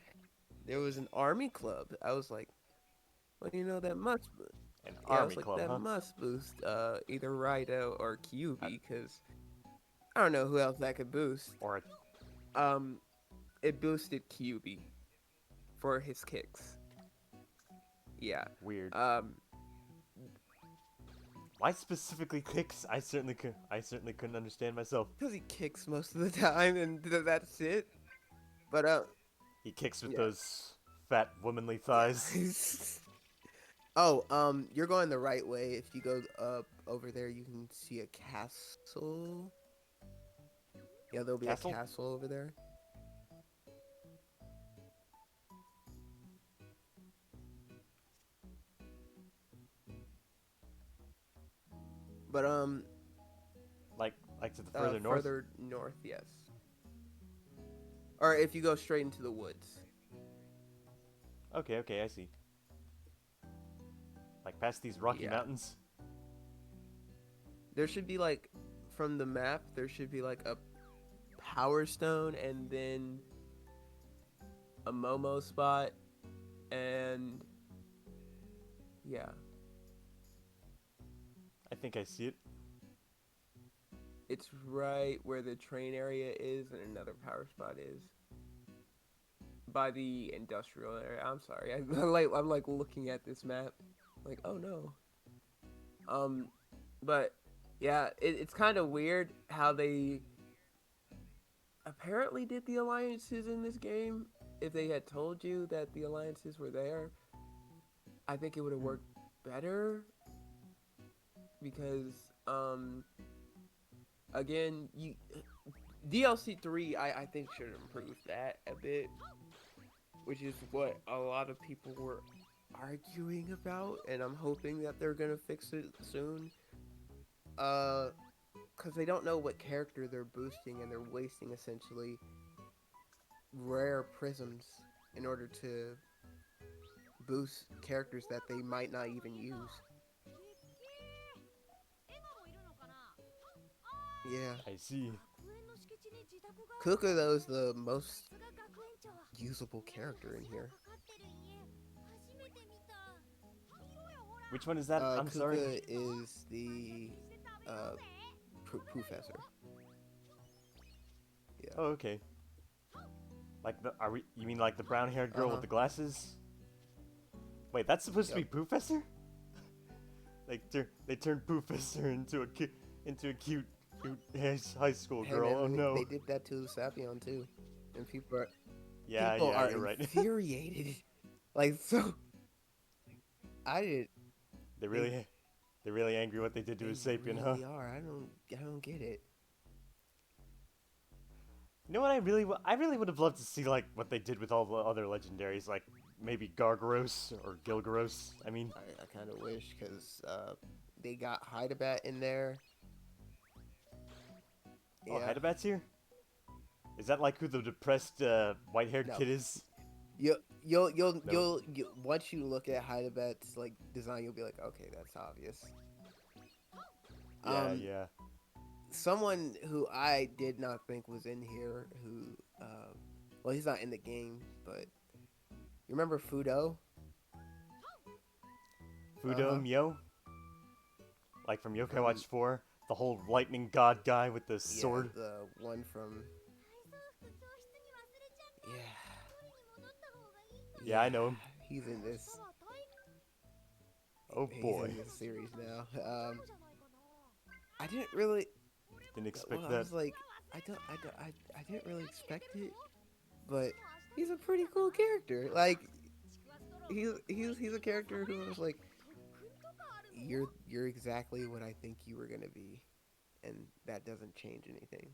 there was an army club. I was like, well, you know that must. An Yeah, I army was like club, that huh? must boost either Raido or Kyuubi because I don't know who else that could boost. Or a Um, it boosted Kyuubi for his kicks. Yeah. weird. Um, Why specifically kicks? I certainly couldn't understand myself. because he kicks most of the time and that's it. But He kicks with yeah. those fat womanly thighs. Oh, you're going the right way. If you go up over there, you can see a castle. Yeah, there'll be Castle? a castle over there. But Like to the further north. further north, yes. Or if you go straight into the woods. Okay, I see. Like past these rocky Yeah. mountains. There should be like from the map, there should be like a power stone and then a Momo spot and yeah. I think I see it. It's right where the train area is and another power spot is. By the industrial area. I'm sorry. I'm like looking at this map. Like, oh no. But yeah, it's kind of weird how they apparently did the alliances in this game. If they had told you that the alliances were there, I think it would have worked better because again, you DLC 3 I think should improve that a bit, which is what a lot of people were arguing about, and I'm hoping that they're gonna fix it soon. Because they don't know what character they're boosting, and they're wasting essentially rare prisms in order to boost characters that they might not even use. Yeah. I see. Kuka though is the most usable character in here. Which one is that? I'm Kuka sorry. is the uh, professor. Yeah. Oh, okay. Like you mean like the brown-haired girl with the glasses? Wait, that's supposed to be Professor? Like they turned Professor into a cute high school Hey, girl. man, Oh no. They did that to Sapion too, and people are Yeah, people are you're right. infuriated. Like so, I did. They're They really, they're really angry what they did to they his sapien, huh? really are. I don't get it. You know what I really would have loved to see like what they did with all the other legendaries, like maybe Gargaros or Gilgaros. I mean, I kind of wish because they got Hydabat in there. oh, Yeah. Hydabat's here. Is that like who the depressed white-haired No. kid is? You'll No. once you look at Hydabat's like design, you'll be like, okay, that's obvious. Yeah, Um, yeah. someone who I did not think was in here, who, well, he's not in the game, but you remember Fudo? Uh Fudo huh. Myo, like from Yokai From Watch 4, the whole lightning god guy with the yeah, sword. the one from yeah, Yeah, I yeah. know him. He's in this. Oh He's boy, in this series now. I didn't really. didn't Well, expect I that. was like, I didn't really expect it, but he's a pretty cool character. Like, he's a character who was like, you're exactly what I think you were gonna be, and that doesn't change anything.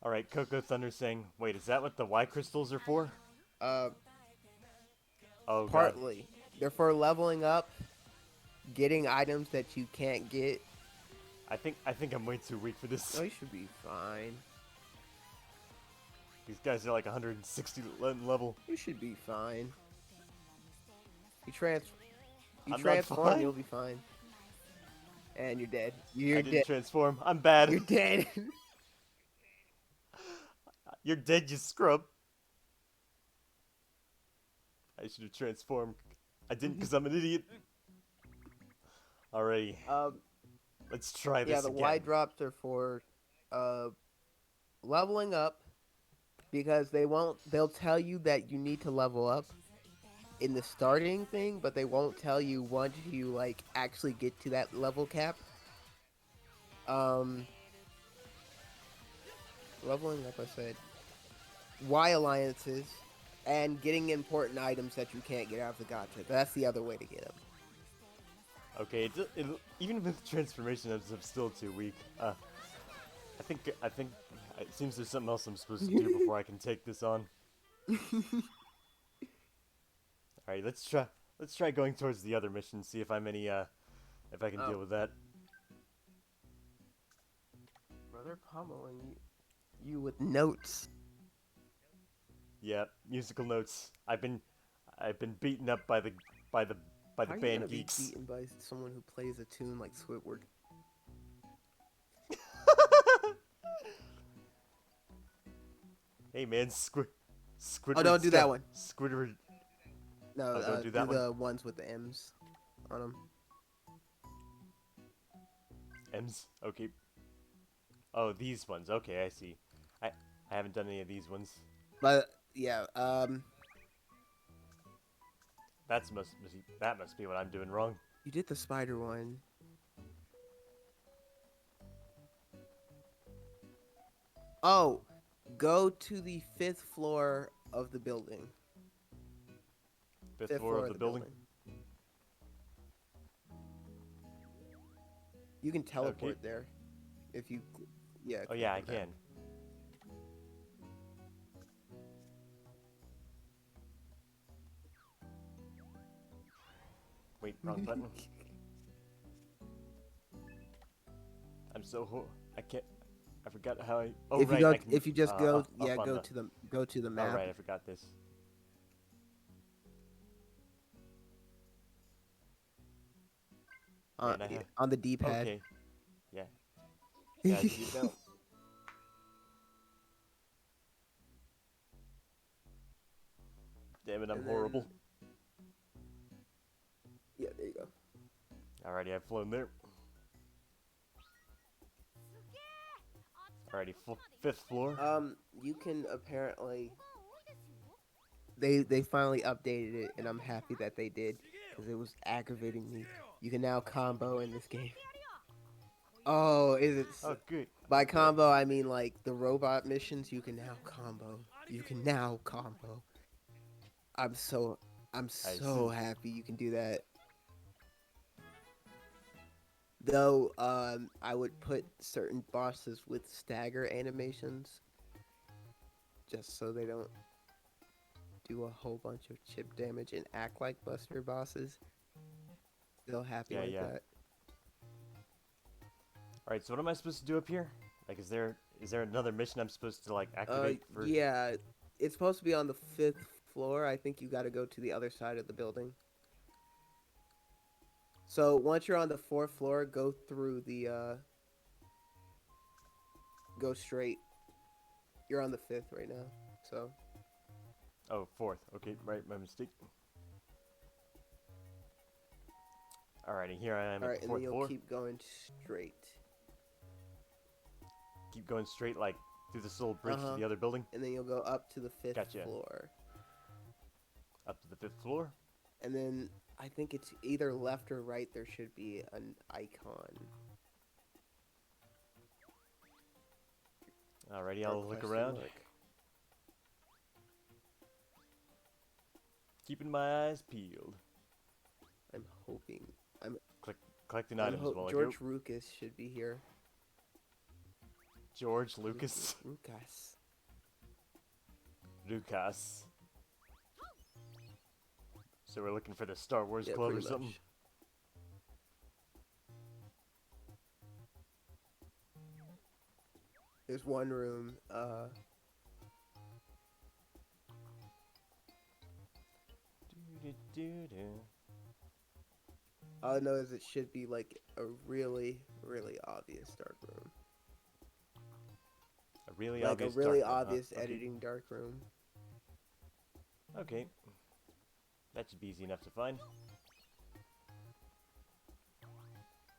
All right, Coco Thunder saying, "Wait, is that what the Y crystals are for?" Uh, Oh god, partly they're for leveling up, getting items that you can't get. I think I'm way too weak for this. Oh, you should be fine. These guys are like 160 level. You should be fine. You trans, you I'm not transform, fine. you'll be fine. And you're dead. I You're didn't dead. transform. I'm bad. You're dead. You're dead, you scrub. I should have transformed. I didn't because I'm an idiot. Alrighty, um, let's try yeah, this the again. wide drops are for uh leveling up because they'll tell you that you need to level up in the starting thing, but they won't tell you once you like actually get to that level cap. Um, leveling up, I said. Y alliances and getting important items that you can't get out of the gacha. That's the other way to get them. Okay, even with transformation, I'm still too weak. I think it seems there's something else I'm supposed to do before I can take this on. All right, let's try. Let's try going towards the other mission. See if I'm any. If I can deal Oh, with that. brother, pummeling you with notes. Yeah, musical notes. I've been beaten up by the by How the are you band gonna be geeks. beaten by someone who plays a tune like Squidward? Hey man, Oh, Squidward's don't do got that one. Squidward. No, Oh, don't do do that one. the ones with the M's on them. M's. Okay. Oh, these ones. Okay, I see. I haven't done any of these ones. But yeah, That must be what I'm doing wrong. you did the spider one. Oh, go to the fifth floor of the building. Fifth floor of the building. You can teleport Okay. there if you. Yeah. Oh yeah, I click on that. can. Wait, wrong button. I'm so I can't. I forgot how I. Oh If you right, go, I can. if you just go, Up yeah, on go the. to the Oh map. right, I forgot this. Man, I have. On the D-pad. Okay. Yeah. Yeah, you know. Damn it, I'm And horrible. then- Yeah, there you go. Alrighty, I've flown there. Alrighty, fifth floor. You can apparently they finally updated it, and I'm happy that they did because it was aggravating me. You can now combo in this game. Oh, is it? Oh, good. By combo, I mean like the robot missions. You can now combo. You can now combo. I'm so I'm I so see. happy you can do that. Though, I would put certain bosses with stagger animations just so they don't do a whole bunch of chip damage and act like Buster bosses. Still happy Yeah, like yeah. that. Alright, so what am I supposed to do up here? Like, is there another mission I'm supposed to, like, activate for... Yeah, it's supposed to be on the fifth floor. I think you got to go to the other side of the building. So once you're on the fourth floor, go through the go straight. You're on the fifth right now. So Oh, fourth. Okay, right, my mistake. Alrighty, here I am all at right, the and then fourth you'll floor. keep going straight. Keep going straight, like, through this little Uh bridge to huh. the other building. And then you'll go up to the fifth Gotcha. floor, Up to the fifth floor. and then I think it's either left or right. There should be an icon Alrighty, or I'll look question around. mark. Keeping my eyes peeled. I'm hoping. I'm. Collecting items while I go. George Lucas should be here. George Lucas. Lucas. Lucas. So we're looking for the Star Wars Yeah, Club or pretty something? much. There's one room. Doo-doo-doo-doo. All I know is it should be like a really, really obvious dark room. A really Like obvious a really dark room, huh? obvious Okay. editing dark room. Okay. That should be easy enough to find.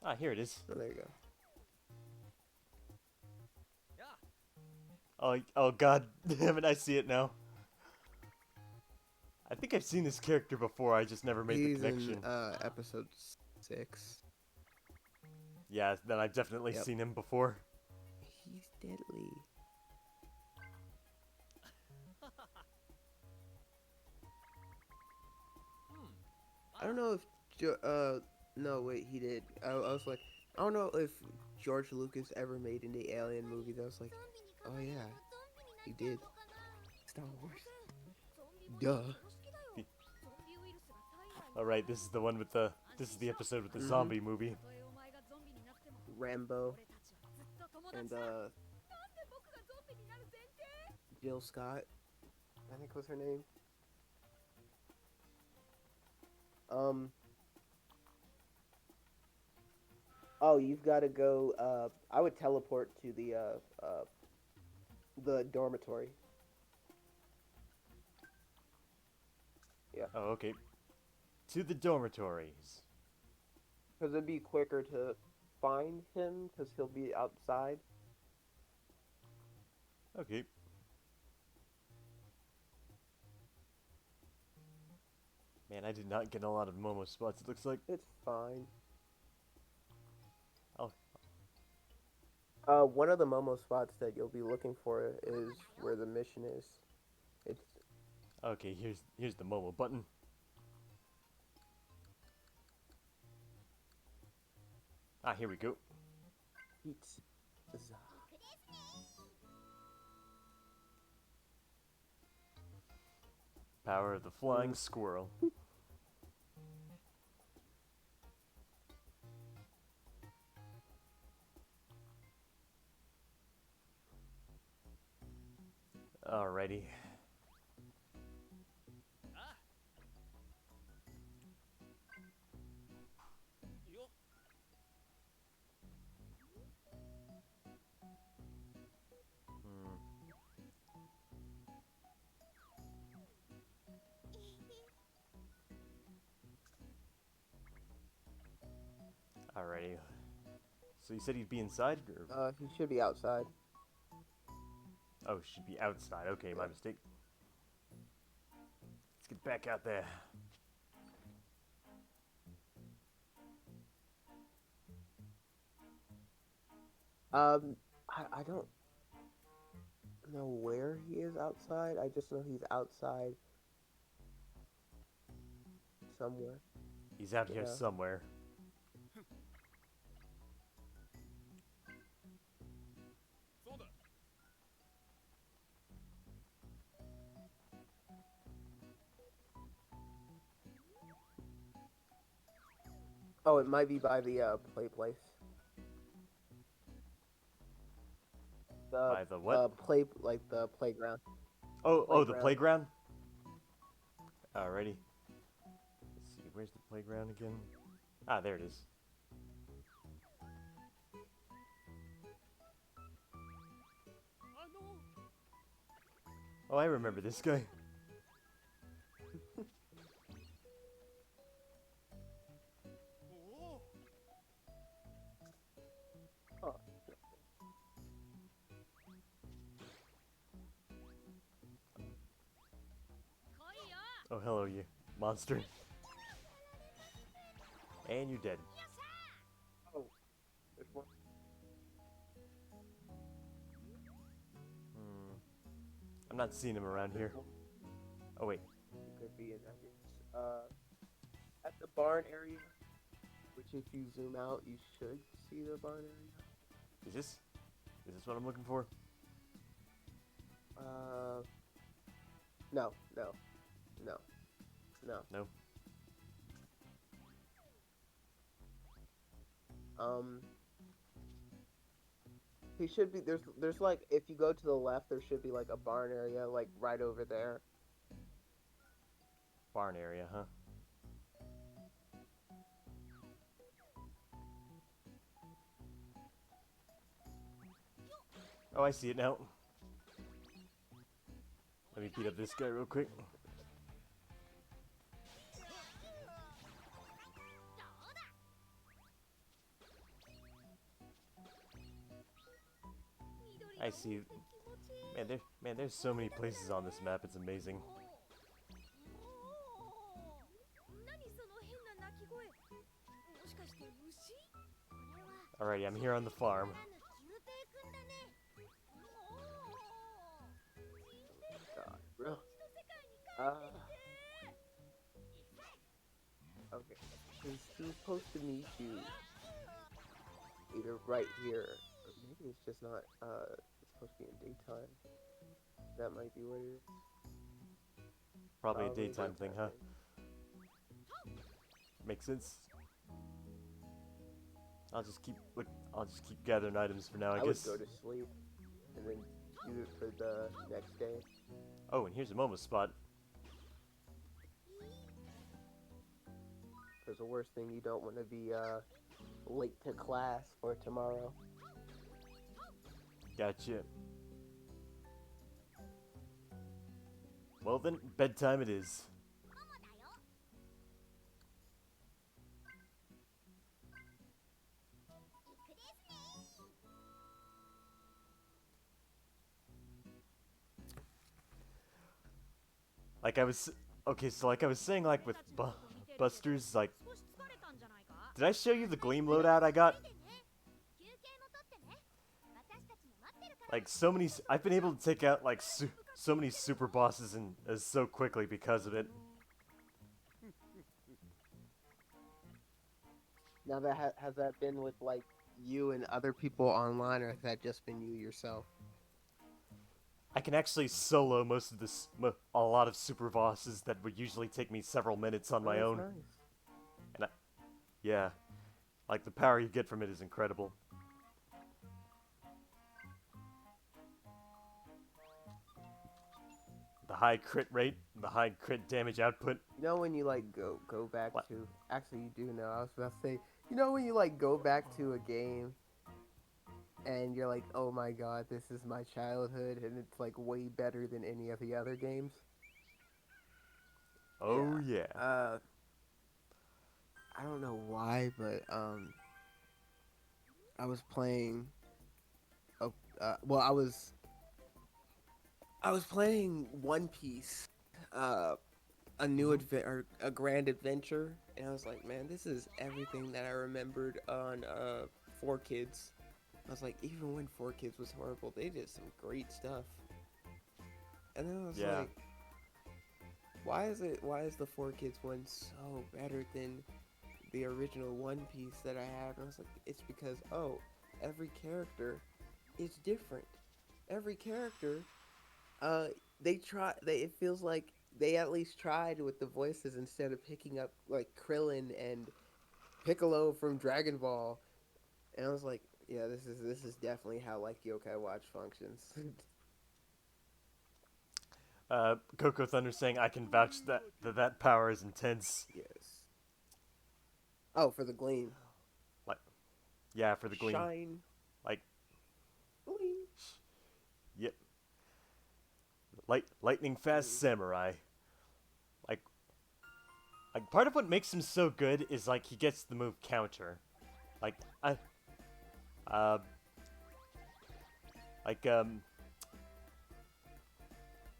Ah, here it is. Oh, there you go. Oh god, damn it, I see it now. I think I've seen this character before, I just never made the He's connection. in episode 6. Yeah, then I've definitely Yep. seen him before. He's deadly. I don't know if no wait, he did. I was like, I don't know if George Lucas ever made any alien movie that was like, oh yeah, he did. Star Wars. Duh. Alright, this is the one with the... This is the episode with the Mhm. zombie movie. Rambo and Jill Scott, I think was her name. Oh, you've got to go. I would teleport to the dormitory. Yeah, Oh, okay. To the dormitories. because it'd be quicker to find him because he'll be outside. Okay. Man, I did not get a lot of Momo spots, it looks like. It's fine. Oh. One of the Momo spots that you'll be looking for is where the mission is. It's Okay, here's the Momo button. Ah, here we go. Pizza. Power of the flying squirrel. Alrighty. Alrighty. So you said he'd be inside? Or... He should be outside. Oh, should be outside. Okay, my Yeah. mistake. Let's get back out there. I don't know where he is outside. I just know he's outside. somewhere. He's out here Yeah. somewhere. Oh, it might be by the play place. The By the what? play like the playground. Oh, the Playground. playground? Alrighty. Let's see, where's the playground again? Ah, there it is. Oh, I remember this guy. Oh, Oh, hello, you monster. And you're dead. oh, there's one. Hmm. I'm not seeing him around here. Oh, wait. It could be in that game. At the barn area, which if you zoom out, you should see the barn area. Is this? Is this what I'm looking for? Uh, no, no, no, no. No. Um, he should be there's like if you go to the left, there should be like a barn area like right over there. Barn area, huh? Oh, I see it now. Let me beat up this guy real quick. I see. There's so many places on this map. It's amazing. Alrighty, I'm here on the farm. God, really? Uh, okay. He's supposed to meet you either right here, or maybe it's just not. It's supposed to be in daytime. That might be what it is. Probably a daytime thing, huh? Makes sense. I'll just keep gathering items for now, I guess. Would go to sleep and then do it for the next day. Oh, and here's a Momo spot. Because the worst thing you don't want to be late to class for tomorrow. Gotcha. Well then, bedtime it is. Like I was, okay, so like I was saying, like with Busters, like, did I show you the Gleam loadout I got? Like so many, I've been able to take out like so many super bosses and so quickly because of it. Now that has that been with like you and other people online, or has that just been you yourself? I can actually solo most of this, a lot of super bosses that would usually take me several minutes on my own. Nice. And yeah, like the power you get from it is incredible. The high crit rate, the high crit damage output. You know when you like go back What? to actually you do know. I was about to say, you know when you like go back to a game and you're like, oh my god, this is my childhood, and it's like way better than any of the other games. Oh yeah. I don't know why, but I was playing. Well, I was playing One Piece, a new a grand adventure, and I was like, man, this is everything that I remembered on 4Kids. I was like, even when 4Kids was horrible, they did some great stuff. And then I was Yeah. like, why is the Four Kids one so better than the original One Piece that I have? And I was like, it's because every character is different. Every character, uh, they it feels like they at least tried with the voices instead of picking up like Krillin and Piccolo from Dragon Ball. And I was like, yeah, this is definitely how like Yokai Watch functions. Coco Thunder saying I can vouch that power is intense. Yes. Oh, for the gleam. Like, yeah, for the gleam. Shine. Like, Gleam. yep. Lightning fast samurai. Like, part of what makes him so good is like he gets the move counter. Like I, uh, like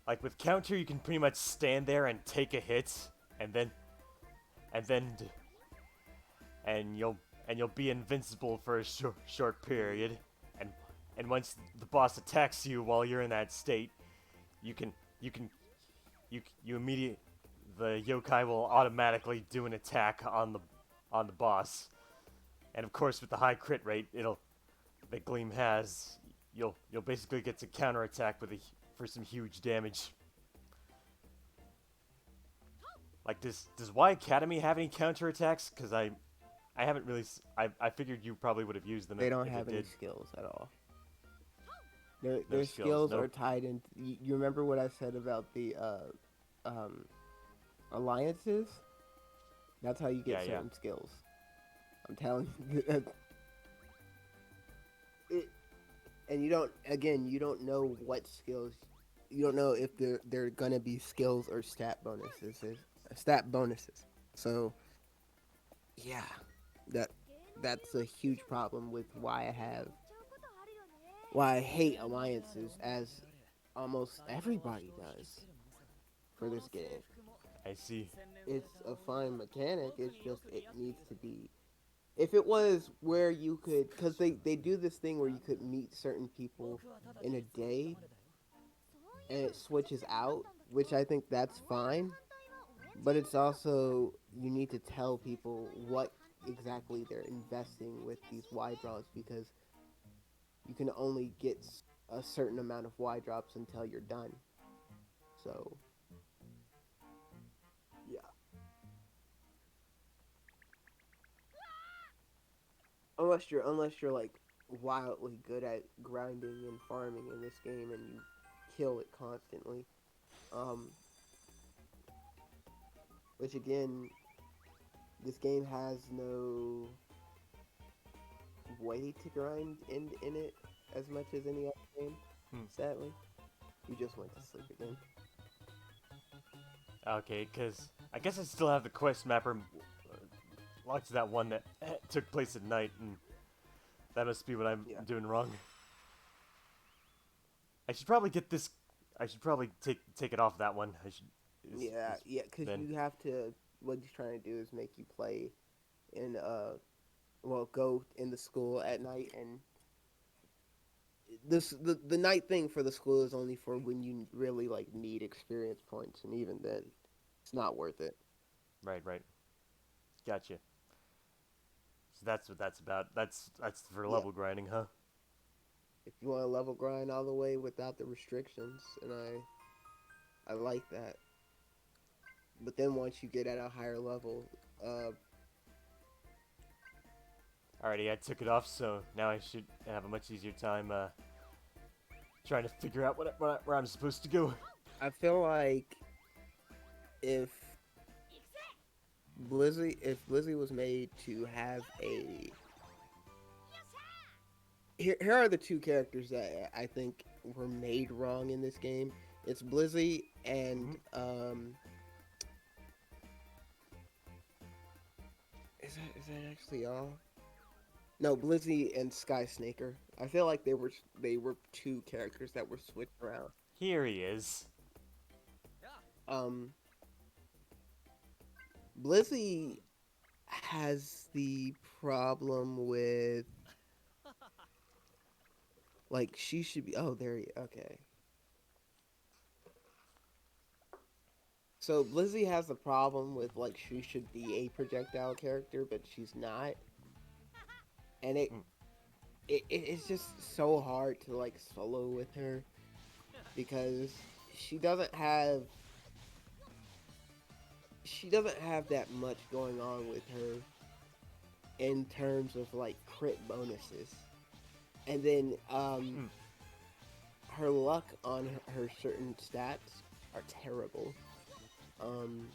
like with counter you can pretty much stand there and take a hit, and then, and then, and you'll be invincible for a short period, and once the boss attacks you while you're in that state, you can you can you immediately the yokai will automatically do an attack on the boss. And of course, with the high crit rate, that Gleam has, you'll basically get to counterattack for some huge damage. Like, does Y Academy have any counterattacks? Because I haven't really. I figured you probably would have used them They don't if have it any did. skills at all. No Their skills. skills No. are tied in. You remember what I said about the um, alliances? That's how you get Yeah. certain skills. I'm telling you. it, and you don't. Again, you don't know what skills. You don't know if they're gonna be skills or stat bonuses. Stat bonuses. So yeah, that that's a huge problem with why I hate alliances, as almost everybody does for this game. I see. It's a fine mechanic. It's just it needs to be. If it was where you could, because they do this thing where you could meet certain people in a day, and it switches out, which I think that's fine. But it's also you need to tell people what exactly they're investing with these Y draws, because you can only get a certain amount of Y drops until you're done. So yeah, unless you're like wildly good at grinding and farming in this game and you kill it constantly. Um, which again, this game has no way to grind in it as much as any other game. Hmm. Sadly, you just went to sleep again. Okay, because I guess I still have the quest mapper locked to that one that took place at night, and that must be what I'm Yeah. doing wrong. I should probably get this. I should probably take it off that one. I should. Yeah, because then. you have to. What he's trying to do is make you play in well, go in the school at night, and the night thing for the school is only for when you really like need experience points, and even then, it's not worth it. Right. Gotcha. So that's what that's about. That's for Yeah, level grinding, huh? if you want to level grind all the way without the restrictions, and I like that. But then once you get at a higher level, Alrighty, I took it off, so now I should have a much easier time trying to figure out where I'm supposed to go. I feel like if if Blizzy was made to have a here are the two characters that I think were made wrong in this game. It's Blizzy and is that actually all? No, Blizzy and Sky Snaker. I feel like they were two characters that were switched around. Here he is. Um, Blizzy has the problem with like she should be. Oh, there. Okay. So Blizzy has the problem with like she should be a projectile character, but she's not, and Mm, it's just so hard to like solo with her because she doesn't have she doesn't have that much going on with her in terms of like crit bonuses, and then mm. her luck on her certain stats are terrible. Um,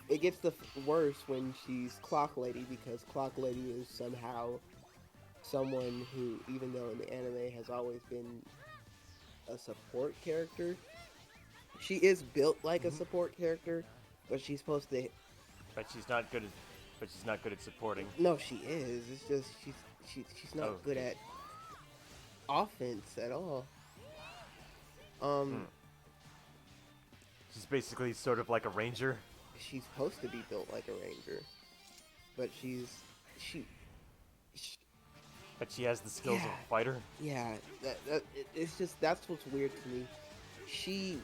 it gets worse when she's Clock Lady because Clock Lady is somehow someone who, even though in the anime has always been a support character, she is built like a Hmm. support character, but she's supposed to. But she's not good at. But she's not good at supporting. No, she is. It's just she's not Oh, good okay. at offense at all. Um, Mm. She's basically sort of like a ranger. she's supposed to be built like a ranger, but she, she But she has the skills of yeah, a fighter. yeah. It's just that's what's weird to me. She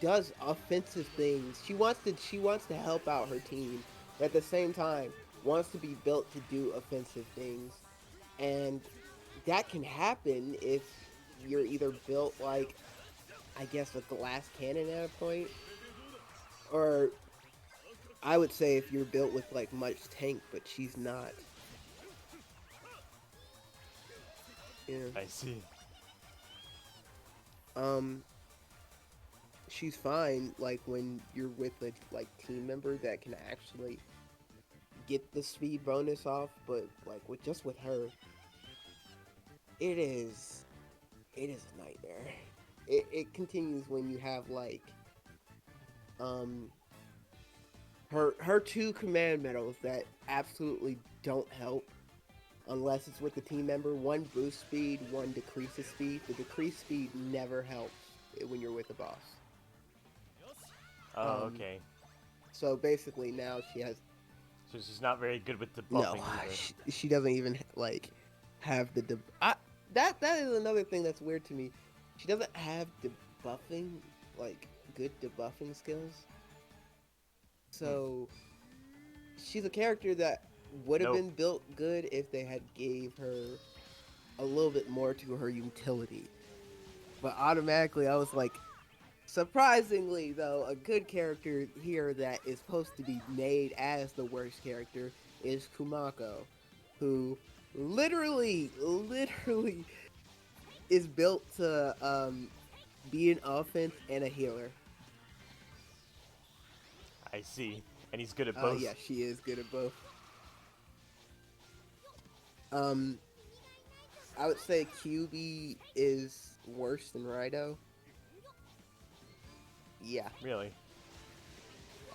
does offensive things. She wants to help out her team, but at the same time wants to be built to do offensive things, and that can happen if you're either built like I guess a glass cannon at a point, or I would say if you're built with like much tank, but she's not. Yeah. I see. Um, she's fine like when you're with a like team member that can actually get the speed bonus off, but like with her, it is it is a nightmare. It continues when you have like um her two command medals that absolutely don't help unless it's with the team member. One boosts speed, one decreases speed. The decreased speed never helps when you're with a boss. Oh, Um, okay. so basically now she has So she's not very good with no, debuffing either. she doesn't even like have the that is another thing that's weird to me. She doesn't have debuffing like good debuffing skills. Hmm. So she's a character that would have Nope. been built good if they had gave her a little bit more to her utility. But automatically I was like, surprisingly though, a good character here that is supposed to be made as the worst character is Kumako, who literally is built to be an offense and a healer. I see. And he's good at both. Yeah, she is good at both. Um, I would say QB is worse than Rido. Yeah. Really.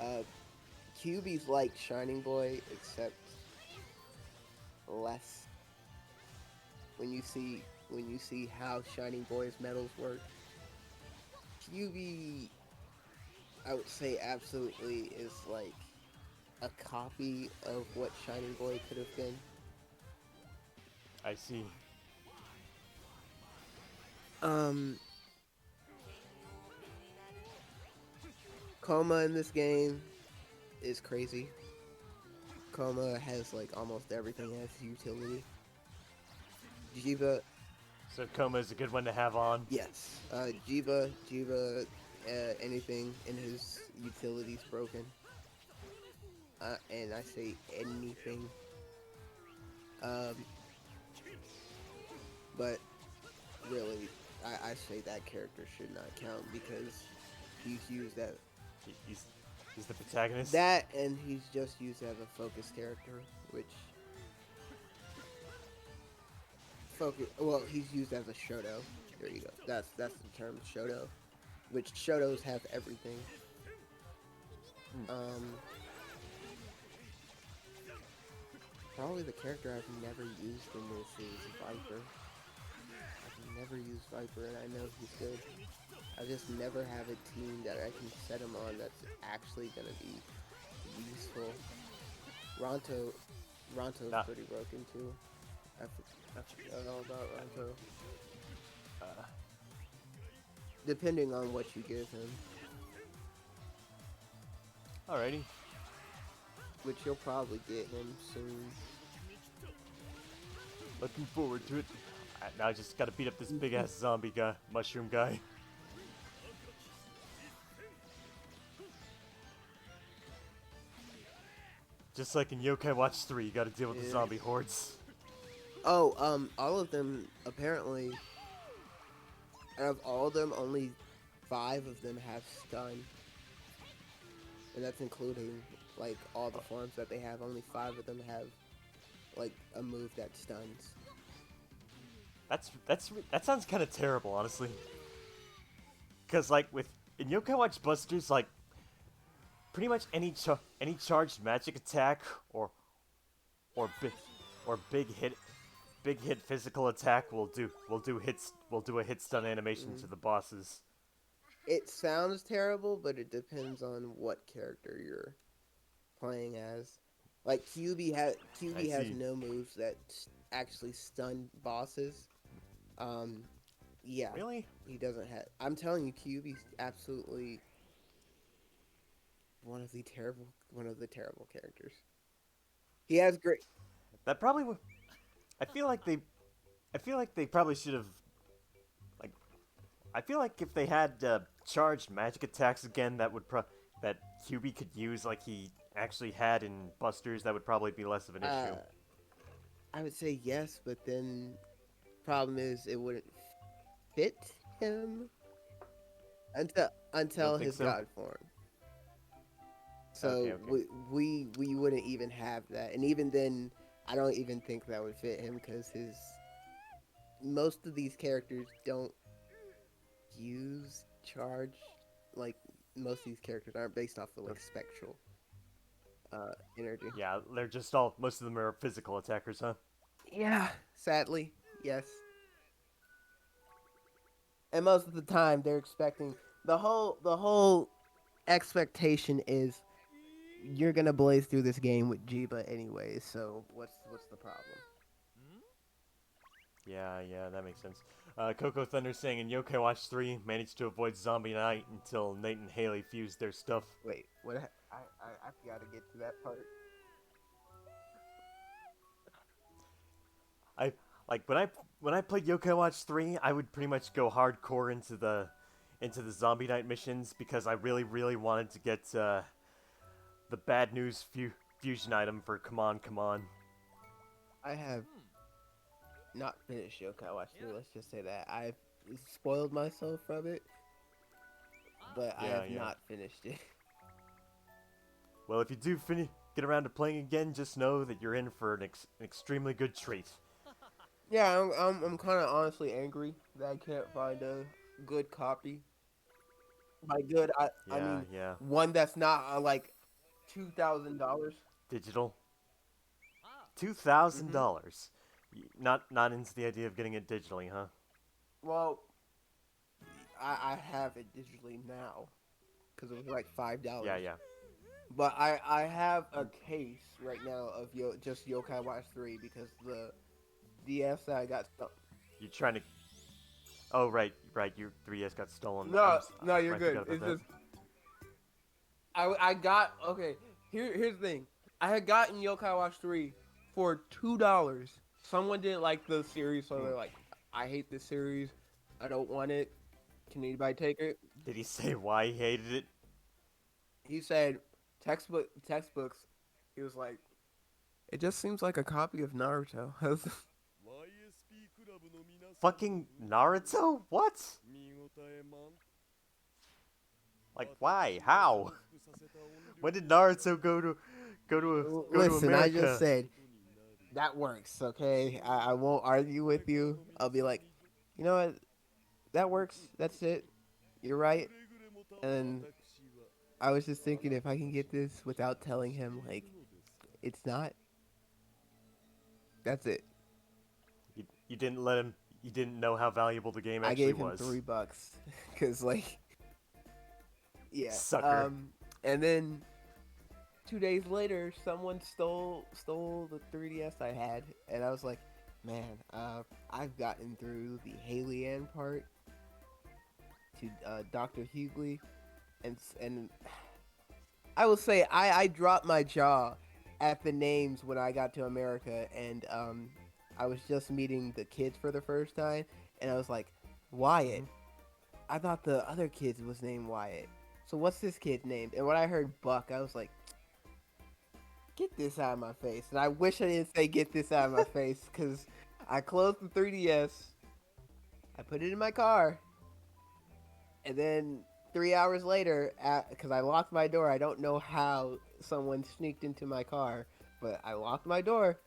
Uh, QB's like Shining Boy, except less. When you see how Shining Boy's medals work, QB, I would say absolutely is like a copy of what Shining Boy could have been. I see. Um, Coma in this game is crazy. Coma has like almost everything as utility. Jiva, So Koma is a good one to have on. yes. Jiva, anything in his utility's broken. And I say anything. Um, but really, I say that character should not count because he's used as He's the protagonist. that, and he's just used as a focus character, which focus. Well, he's used as a Shoto. There you go. That's the term, Shoto. Which Shotos have everything. Hmm. Probably the character I've never used in this is Viper. I've never used Viper, and I know he's good. I just never have a team that I can set him on that's actually gonna be useful. Ronto, Ronto's Nah. pretty broken too. I forgot all about Ronto. Uh, Depending on what you give him. Alrighty. which you'll probably get him soon. Looking forward to it. Now I just gotta beat up this big ass zombie guy, mushroom guy. Just like in Yokai Watch 3, you gotta deal with the Yeah. zombie hordes. Oh, all of them apparently. Out of all of them, only 5 of them have stun, and that's including like all the forms that they have. Only 5 of them have like a move that stuns. That sounds kind of terrible, honestly. Cause like in Yokai Watch Busters, like pretty much any charged magic attack or big big hit physical attack will do a hit stun animation to the bosses. It sounds terrible, but it depends on what character you're playing as. Like QB has see. no moves that actually stun bosses. Yeah, Really? he doesn't have. I'm telling you, QB's absolutely one of the terrible characters. He has great. That probably would. I feel like they probably should have. Like, I feel like if they had charged magic attacks again, that QB could use like he actually had in Busters, that would probably be less of an issue. I would say yes, but then problem is it wouldn't fit him until his so? god form. So Okay. we wouldn't even have that, and even then, I don't even think that would fit him because most of these characters don't use charge. Like most of these characters aren't based off of like spectral energy. Yeah, most of them are physical attackers, huh? Yeah, sadly, yes. And most of the time, they're expecting the whole expectation is you're gonna blaze through this game with Jiba anyway. So what's the problem? Yeah, that makes sense. Coco Thunder saying in Yokai Watch 3, managed to avoid Zombie Night until Nate and Haley fused their stuff. Wait, what? I forgot to get to that part. When I played Yokai Watch 3, I would pretty much go hardcore into the Zombie Night missions because I really wanted to get the bad news fusion item for Come On. I have not finished Yokai Watch 3. Let's just say that I've spoiled myself from it, but I have not finished it. Well, if you do get around to playing again, just know that you're in for an extremely good treat. Yeah, I'm kind of honestly angry that I can't find a good copy. By good, I mean one that's not like $2,000. Digital. $2,000. Not into the idea of getting it digitally, huh? Well, I have it digitally now because it was like $5. Yeah. But I have a case right now of just Yokai Watch 3 because the DS that I got stuck. You're trying to. Oh right. Your 3DS got stolen. No, you're good. It's just I got okay. Here's the thing. I had gotten Yokai Watch 3 for $2. Someone didn't like the series, so they're like, "I hate this series. I don't want it. Can anybody take it?" Did he say why he hated it? He said textbooks. He was like, "It just seems like a copy of Naruto." Fucking Naruto? What? Like why? How? When did Naruto go to Listen, America? I just said that works. Okay, I won't argue with you. I'll be like, you know what? That works. That's it. You're right. And I was just thinking if I can get this without telling him like it's not. That's it. You didn't let him. You didn't know how valuable the game actually was. I gave him $3 because like, yeah. Sucker. And then 2 days later, someone stole the 3DS I had, and I was like, man, I've gotten through the Haley Ann part to Dr. Hughley, and I will say I dropped my jaw at the names when I got to America, and I was just meeting the kids for the first time, and I was like, Wyatt. Hmm. I thought the other kid was named Wyatt. So what's this kid named? And when I heard Buck, I was like, get this out of my face. And I wish I didn't say get this out of my face because I closed the 3DS, I put it in my car, and then 3 hours later, because I locked my door, I don't know how someone sneaked into my car, but I locked my door,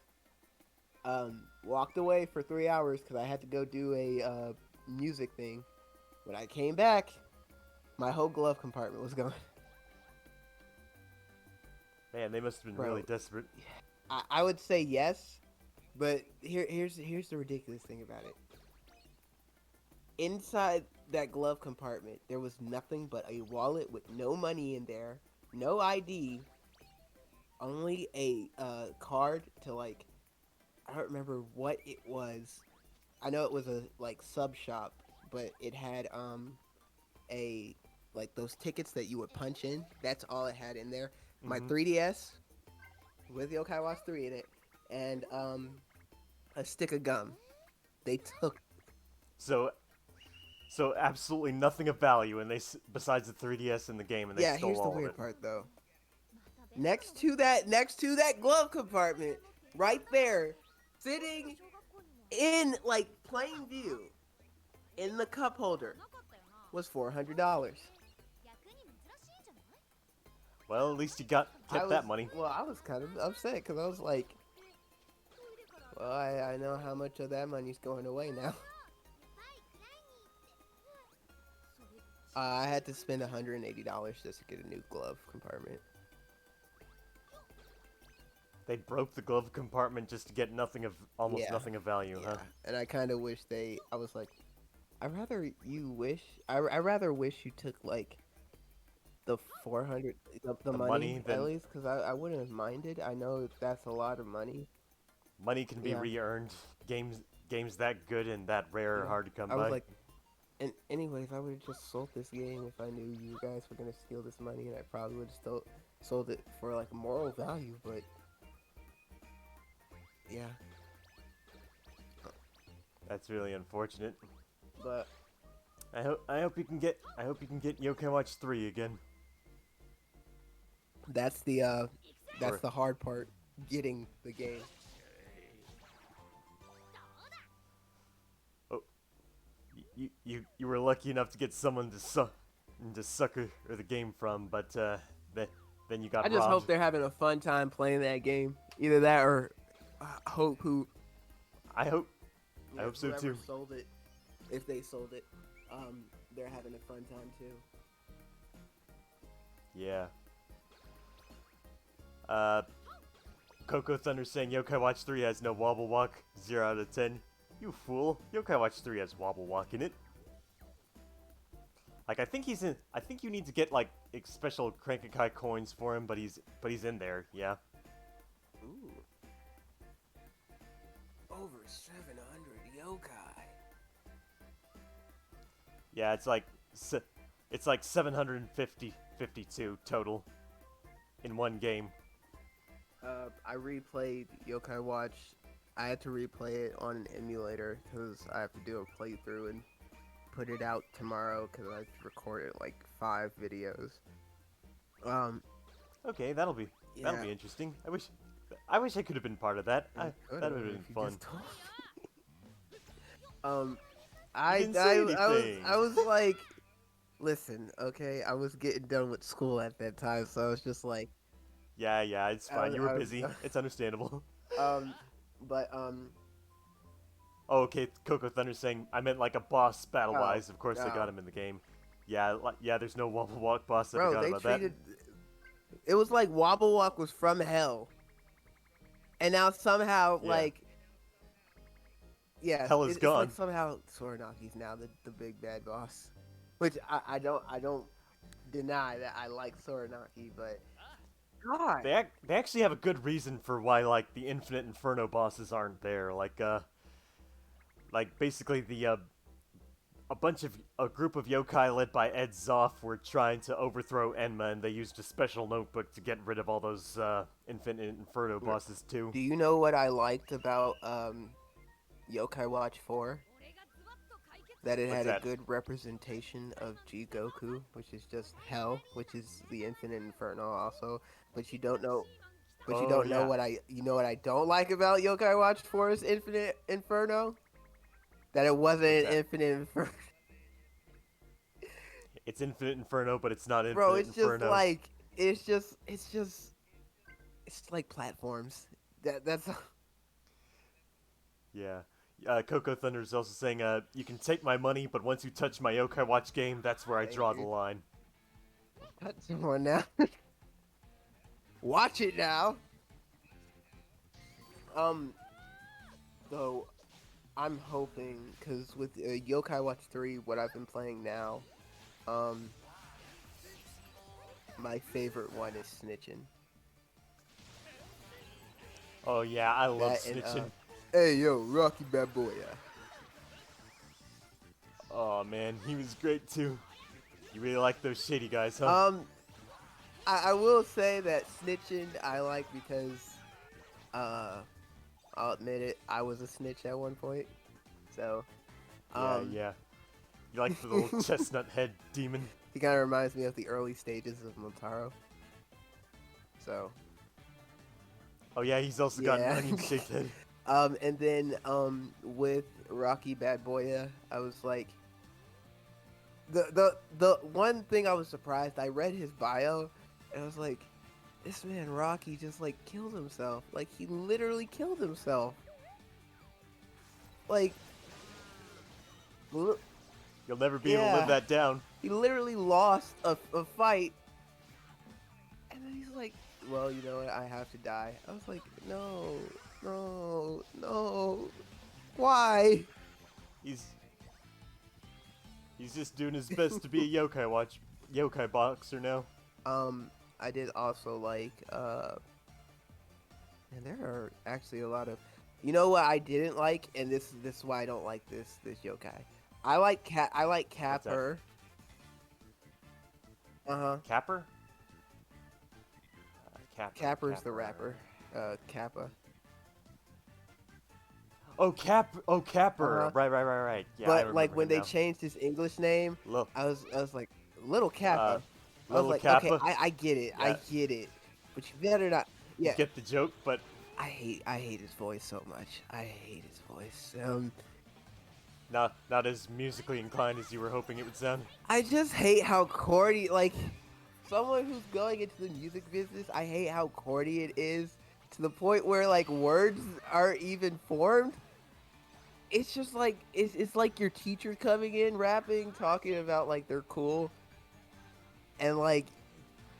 walked away for 3 hours because I had to go do a music thing. When I came back, my whole glove compartment was gone. Man, they must have been really Bro, desperate. I would say yes, but here's the ridiculous thing about it. Inside that glove compartment, there was nothing but a wallet with no money in there, no ID, only a card to like I don't remember what it was. I know it was a like sub shop, but it had a like those tickets that you would punch in. That's all it had in there. My Hmm. 3DS with Yokai Watch 3 in it, and a stick of gum. They took. So, so absolutely nothing of value, and besides the 3DS in the game, and they Yeah, stole here's the all of weird it. part though. Next to that glove compartment, right there, sitting in like plain view in the cup holder was $400. Well, at least you got I kept was that money. I was kind of upset because I was like, well, I know how much of that money's going away now. I had to spend $180 just to get a new glove compartment. They broke the glove compartment just to get nothing of almost Yeah, nothing of value, yeah, huh? and I kind of wish they. I was like, I rather you wish. I rather wish you took like the 400 the The money money at then least because I wouldn't have minded. I know that's a lot of money. money can be Yeah, re-earned. Games that good and that rare are yeah. hard to come I was by. like, and anyways, I would have just sold this game if I knew you guys were gonna steal this money, and I probably would have still sold it for like moral value. But yeah, That's really unfortunate. but I hope you can get Yokai Watch 3 again. that's the uh that's Or the hard part, getting the game. oh, you were lucky enough to get someone to sucker or the game from, but then you I got just robbed. hope they're having a fun time playing that game. Either that or hope who I hope I yeah, hope so whoever too. sold it, if they sold it, they're having a fun time too. Yeah. Uh, Coco Thunder saying Yokai Watch 3 has no wobble walk. 0 out of 10. You fool. Yokai Watch 3 has wobble walk in it. Like I think he's in. I think you need to get like special Crankakai coins for him, but he's in there. Yeah. Ooh, over 700 yokai. Yeah, it's like 752 total in one game. I replayed Yokai Watch. I had to replay it on an emulator because I have to do a playthrough and put it out tomorrow because I recorded like 5 videos. Um, Okay, that'll yeah, be interesting. I wish I could have been part of that. you could That have would have if been you fun. just told. Um, You didn't say anything. I was like, listen, okay, I was getting done with school at that time, so I was just like, Yeah, it's I fine. was, You were I was busy. It's understandable. um, but Oh, okay. Coco Thunder saying I meant like a boss battle oh wise. Of course, they got no, him in the game. Yeah, yeah. There's no wobble walk boss. I bro, forgot they about that. treated it was like Wobble Walk was from hell, and now somehow Yeah, like yeah, hell is it's like gone. somehow Soranaki's now the big bad boss, which I don't deny that I like Soranaki, but God, They actually have a good reason for why like the Infinite Inferno bosses aren't there. Like basically a group of yokai led by Ed Zoff were trying to overthrow Enma, and they used a special notebook to get rid of all those Infinite Inferno bosses too. Do you know what I liked about Yokai Watch 4? That it What's had a that? good representation of Jigoku, which is just hell, which is the Infinite Inferno also. But you don't know, but you Oh don't know yeah, what I don't like about Yokai Watch 4's Infinite Inferno? That it what's wasn't that? Infinite Inferno. It's Infinite Inferno, but it's not Bro, Infinite it's just Inferno. like it's like platforms. That's Yeah. Coco Thunder is also saying, you can take my money, but once you touch my Yokai Watch game, that's where I thank draw the you. line. Come on now. Watch it now. Um, so I'm hoping because with Yokai Watch 3, what I've been playing now, um, my favorite one is Snitching. Oh yeah, I love That and snitching. hey yo, Rocky Bad Boy. Oh man, he was great too. You really like those shady guys, huh? Um, I will say that Snitching I like because uh, I'll admit it, I was a snitch at one point. So Yeah, um, yeah. You like the little he chestnut head demon? kind of reminds me of the early stages of Motaro. So Oh yeah, he's also got an yeah. onion-shaped head. And then with Rocky Bad Boya, I was like the one thing I was surprised. I read his bio, and I was like, this man Rocky just like killed himself. Like he literally killed himself. Like, You'll never be able to live yeah, that down. he literally lost a fight, and then he's like, well, you know what? I have to die. I was like, no, no, no. Why? He's he's just doing his best to be a yokai boxer now. I did also like and there are actually a lot of you know what I didn't like, and this is why I don't like this yokai. I like What's that? Capper. Uh-huh. Capper? Capper's the Capper. rapper. Kappa. Oh, Capper. Uh-huh. Right. Yeah, I But like remember when him they now. changed his English name, Look, I was like Little uh, Kappa. I was little like, okay, Kappa. I get it. I Yeah, get it. But you better not. you Yeah, get the joke, but I hate his voice so much. I hate his voice. not as musically inclined as you were hoping it would sound. I just hate how corny, like, someone who's going into the music business, I hate how corny it is to the point where, like, words aren't even formed. It's just like, it's like your teacher coming in, rapping, talking about, like, they're cool. And, like,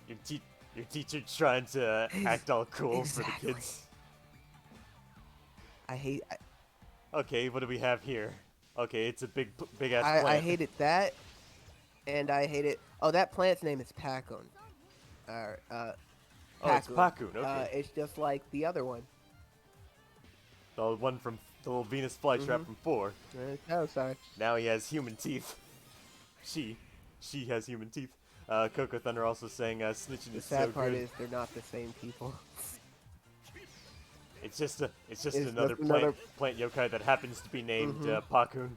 Your te- your teacher trying to act all cool for the exactly. kids. I hate, Okay, what do we have here? Okay, it's a big ass I plant. hated that. And I hate it. Oh, that plant's name is Pacun. Oh, it's Pacun. Pakun. Okay, It's just like the other one. the one from the little Venus flytrap Mm-hmm. from 4. Oh, sorry. Now he has human teeth. She, she has human teeth. Coco Thunder also saying snitching The is so sad part good. is they're not the same people. It's just It's another just another plant yokai that happens to be named mm-hmm, Pakun.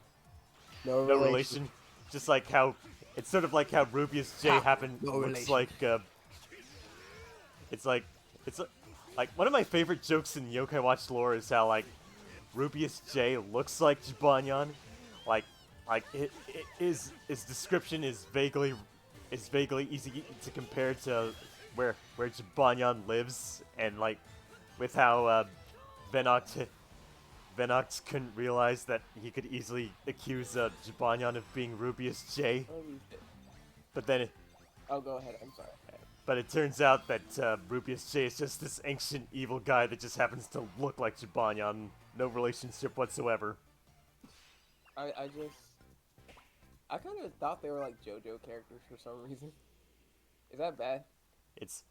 no No relation. relation. Just like how it's sort of like how Rubius J Ha! happen No looks relation. like it's like it's like one of my favorite jokes in Yokai Watch lore is how like Rubius J looks like Jibanyan. Like his description is vaguely easy to compare to where Jibanyan lives, and like with how Venoct Venoct couldn't realize that he could easily accuse Jibanyan of being Rubius J, but then Oh, go ahead. I'm sorry. it turns out that Rubius J is just this ancient evil guy that just happens to look like Jibanyan, no relationship whatsoever. I kind of thought they were like JoJo characters for some reason. Is that bad? It's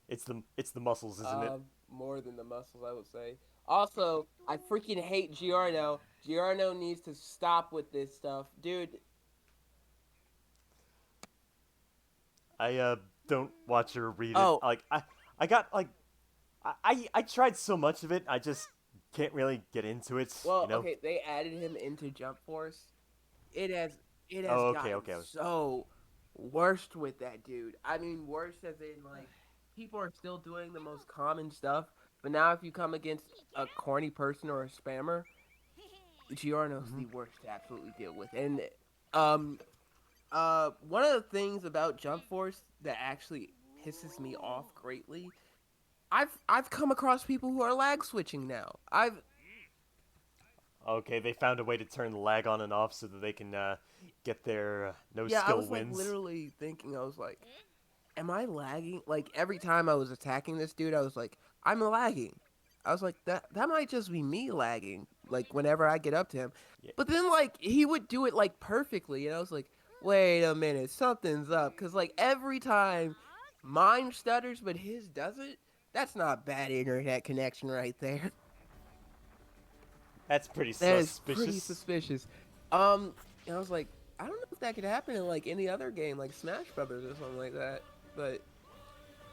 it's the muscles, isn't it? More than the muscles, I would say. Also, I freaking hate Giorno. Giorno needs to stop with this stuff, dude. I don't watch or read it. Oh, Like I got like I tried so much of it. I just can't really get into it. You well, know. okay, they added him into Jump Force. It has it has Oh, okay, gotten okay. so worst with that dude. I mean, worse as in like people are still doing the most common stuff, but now if you come against a corny person or a spammer, Giorno's Hmm. the worst to absolutely deal with. And um one of the things about Jump Force that actually pisses me off greatly, I've come across people who are lag switching now. I've Okay, they found a way to turn the lag on and off so that they can get their no Yeah, I skill was like wins. literally thinking, I was like, am I lagging? Like every time I was attacking this dude, I was like, I'm lagging. I was like, that might just be me lagging. Like whenever I get up to him, Yeah, but then like he would do it like perfectly, and I was like, wait a minute, something's up. Cause like every time mine stutters, but his doesn't. That's not bad internet connection right there. that's pretty That is pretty suspicious. suspicious. And I was like, I don't know if that could happen in like any other game, like Smash Brothers or something like that. But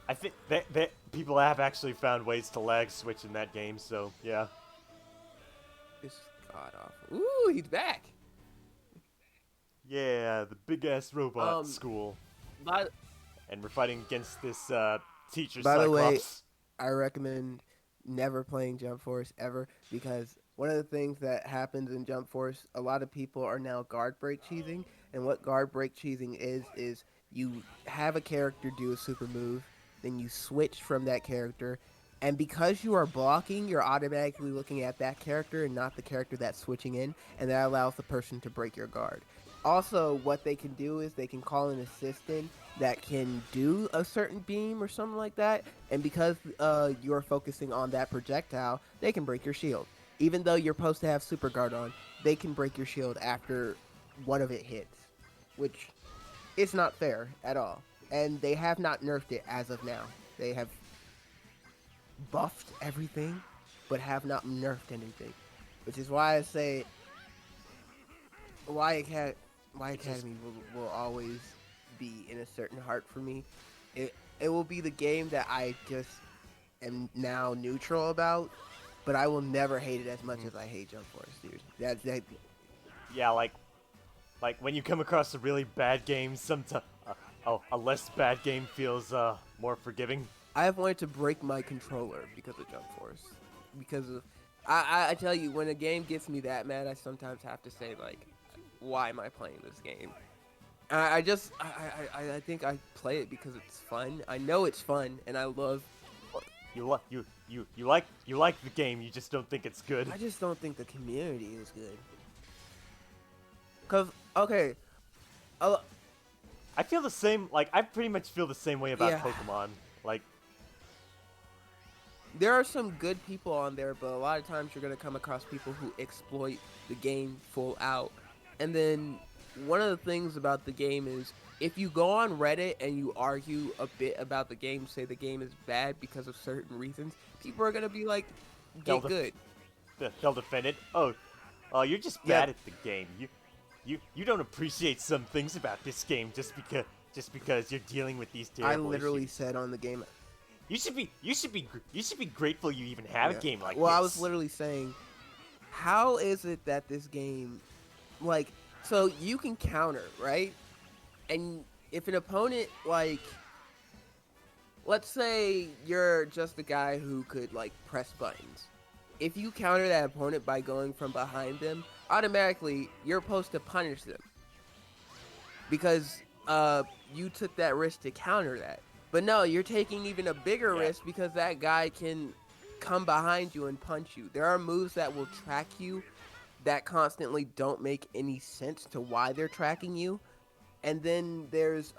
I think that people have actually found ways to lag switch in that game. So yeah, it's god awful. Ooh, he's back. yeah, the big ass robot Um, school, by and we're fighting against this teacher by the way, Cyclops. I recommend never playing Jump Force ever because one of the things that happens in Jump Force, a lot of people are now guard break cheesing, and what guard break cheesing is you have a character do a super move, then you switch from that character, and because you are blocking, you're automatically looking at that character and not the character that's switching in, and that allows the person to break your guard. Also, what they can do is they can call an assistant that can do a certain beam or something like that, and because you're focusing on that projectile, they can break your shield. Even though you're supposed to have super guard on, they can break your shield after one of it hits, which is not fair at all. And they have not nerfed it as of now. They have buffed everything, but have not nerfed anything, which is why I say why Acad- why It's just Academy will always be in a certain heart for me. It will be the game that I just am now neutral about, but I will never hate it as much mhm. as I hate Jump Force, dude. That Yeah, like when you come across a really bad game, sometimes a less bad game feels more forgiving. I have wanted to break my controller because of Jump Force. Because of I tell you, when a game gets me that mad, I sometimes have to say like, why am I playing this game? I just I think I play it because it's fun. I know it's fun, and I love. You like the game, you just don't think it's good. I just don't think the community is good. Cause okay, uh, I feel the same. Like I pretty much feel the same way about yeah, Pokemon. Like there are some good people on there, but a lot of times you're gonna come across people who exploit the game full out. And then one of the things about the game is if you go on Reddit and you argue a bit about the game, say the game is bad because of certain reasons, people are gonna be like, they'll get good. they'll defend it. Oh, you're just Yep, bad at the game. You don't appreciate some things about this game just because you're dealing with these I terrible literally issues. said on the game, You should be grateful you even have a yeah. game like Well, I was this. literally saying, how is it that this game, like, so you can counter, right? And if an opponent, like, let's say you're just a guy who could, like, press buttons. If you counter that opponent by going from behind them, automatically you're supposed to punish them because you took that risk to counter that. But no, you're taking even a bigger Yeah, risk because that guy can come behind you and punch you. There are moves that will track you that constantly don't make any sense to why they're tracking you. And then there's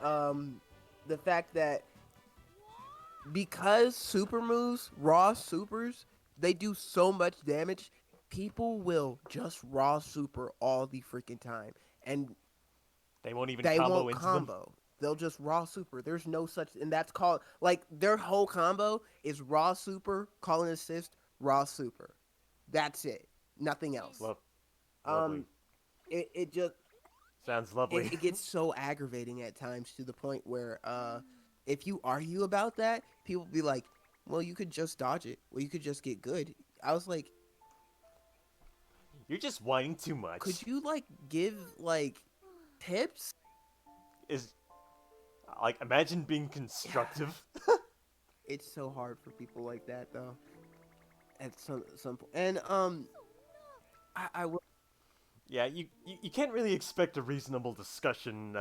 the fact that because super moves, raw supers, they do so much damage, people will just raw super all the freaking time. And they won't even they combo won't into them. combo. They'll just raw super. There's no such, and that's called like their whole combo is raw super, call an assist, raw super. That's it. Nothing else. Lovely. Um, it just Sounds lovely. it gets so aggravating at times to the point where if you argue about that, people be like, well, you could just dodge it. Well, you could just get good. I was like, You're just whining too much. could you like give like tips? Is like imagine being constructive. It's so hard for people like that though. At some point, and I will. Yeah, you can't really expect a reasonable discussion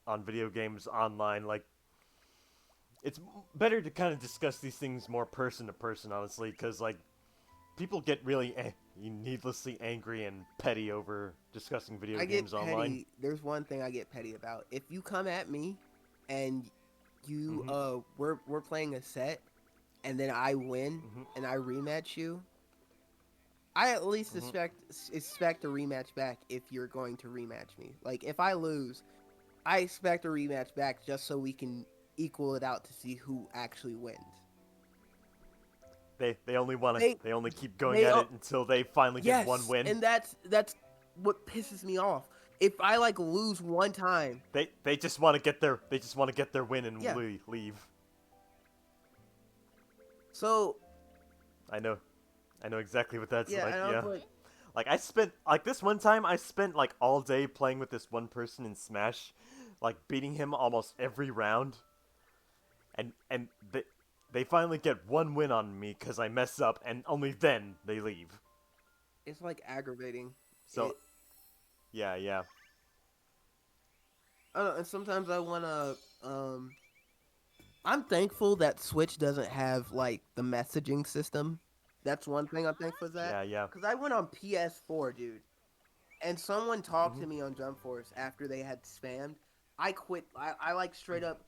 on video games online. Like, it's better to kind of discuss these things more person to person, honestly, because like people get really needlessly angry and petty over discussing video I games get petty. online. There's one thing I get petty about. If you come at me and you Mhm. we're playing a set and then I win Mhm. and I rematch you, I at least Mhm. expect a rematch back if you're going to rematch me. Like if I lose, I expect a rematch back just so we can equal it out to see who actually wins. They they only keep going They at it until they finally get one yes, win. and that's what pisses me off. If I like lose one time, They just want to get their win and yeah. leave. So I know exactly what that's yeah, like. and I was Yeah. like, Like I spent like this one time I spent like all day playing with this one person in Smash, like beating him almost every round, and they finally get one win on me because I mess up, and only then they leave. it's like aggravating. So It yeah, yeah. I don't know, and sometimes I wanna I'm thankful that Switch doesn't have like the messaging system. That's one thing I'm thankful for that. Yeah, yeah. Cause I went on PS4, dude, and someone talked Hmm. to me on Jump Force after they had spammed. I quit. I like straight up.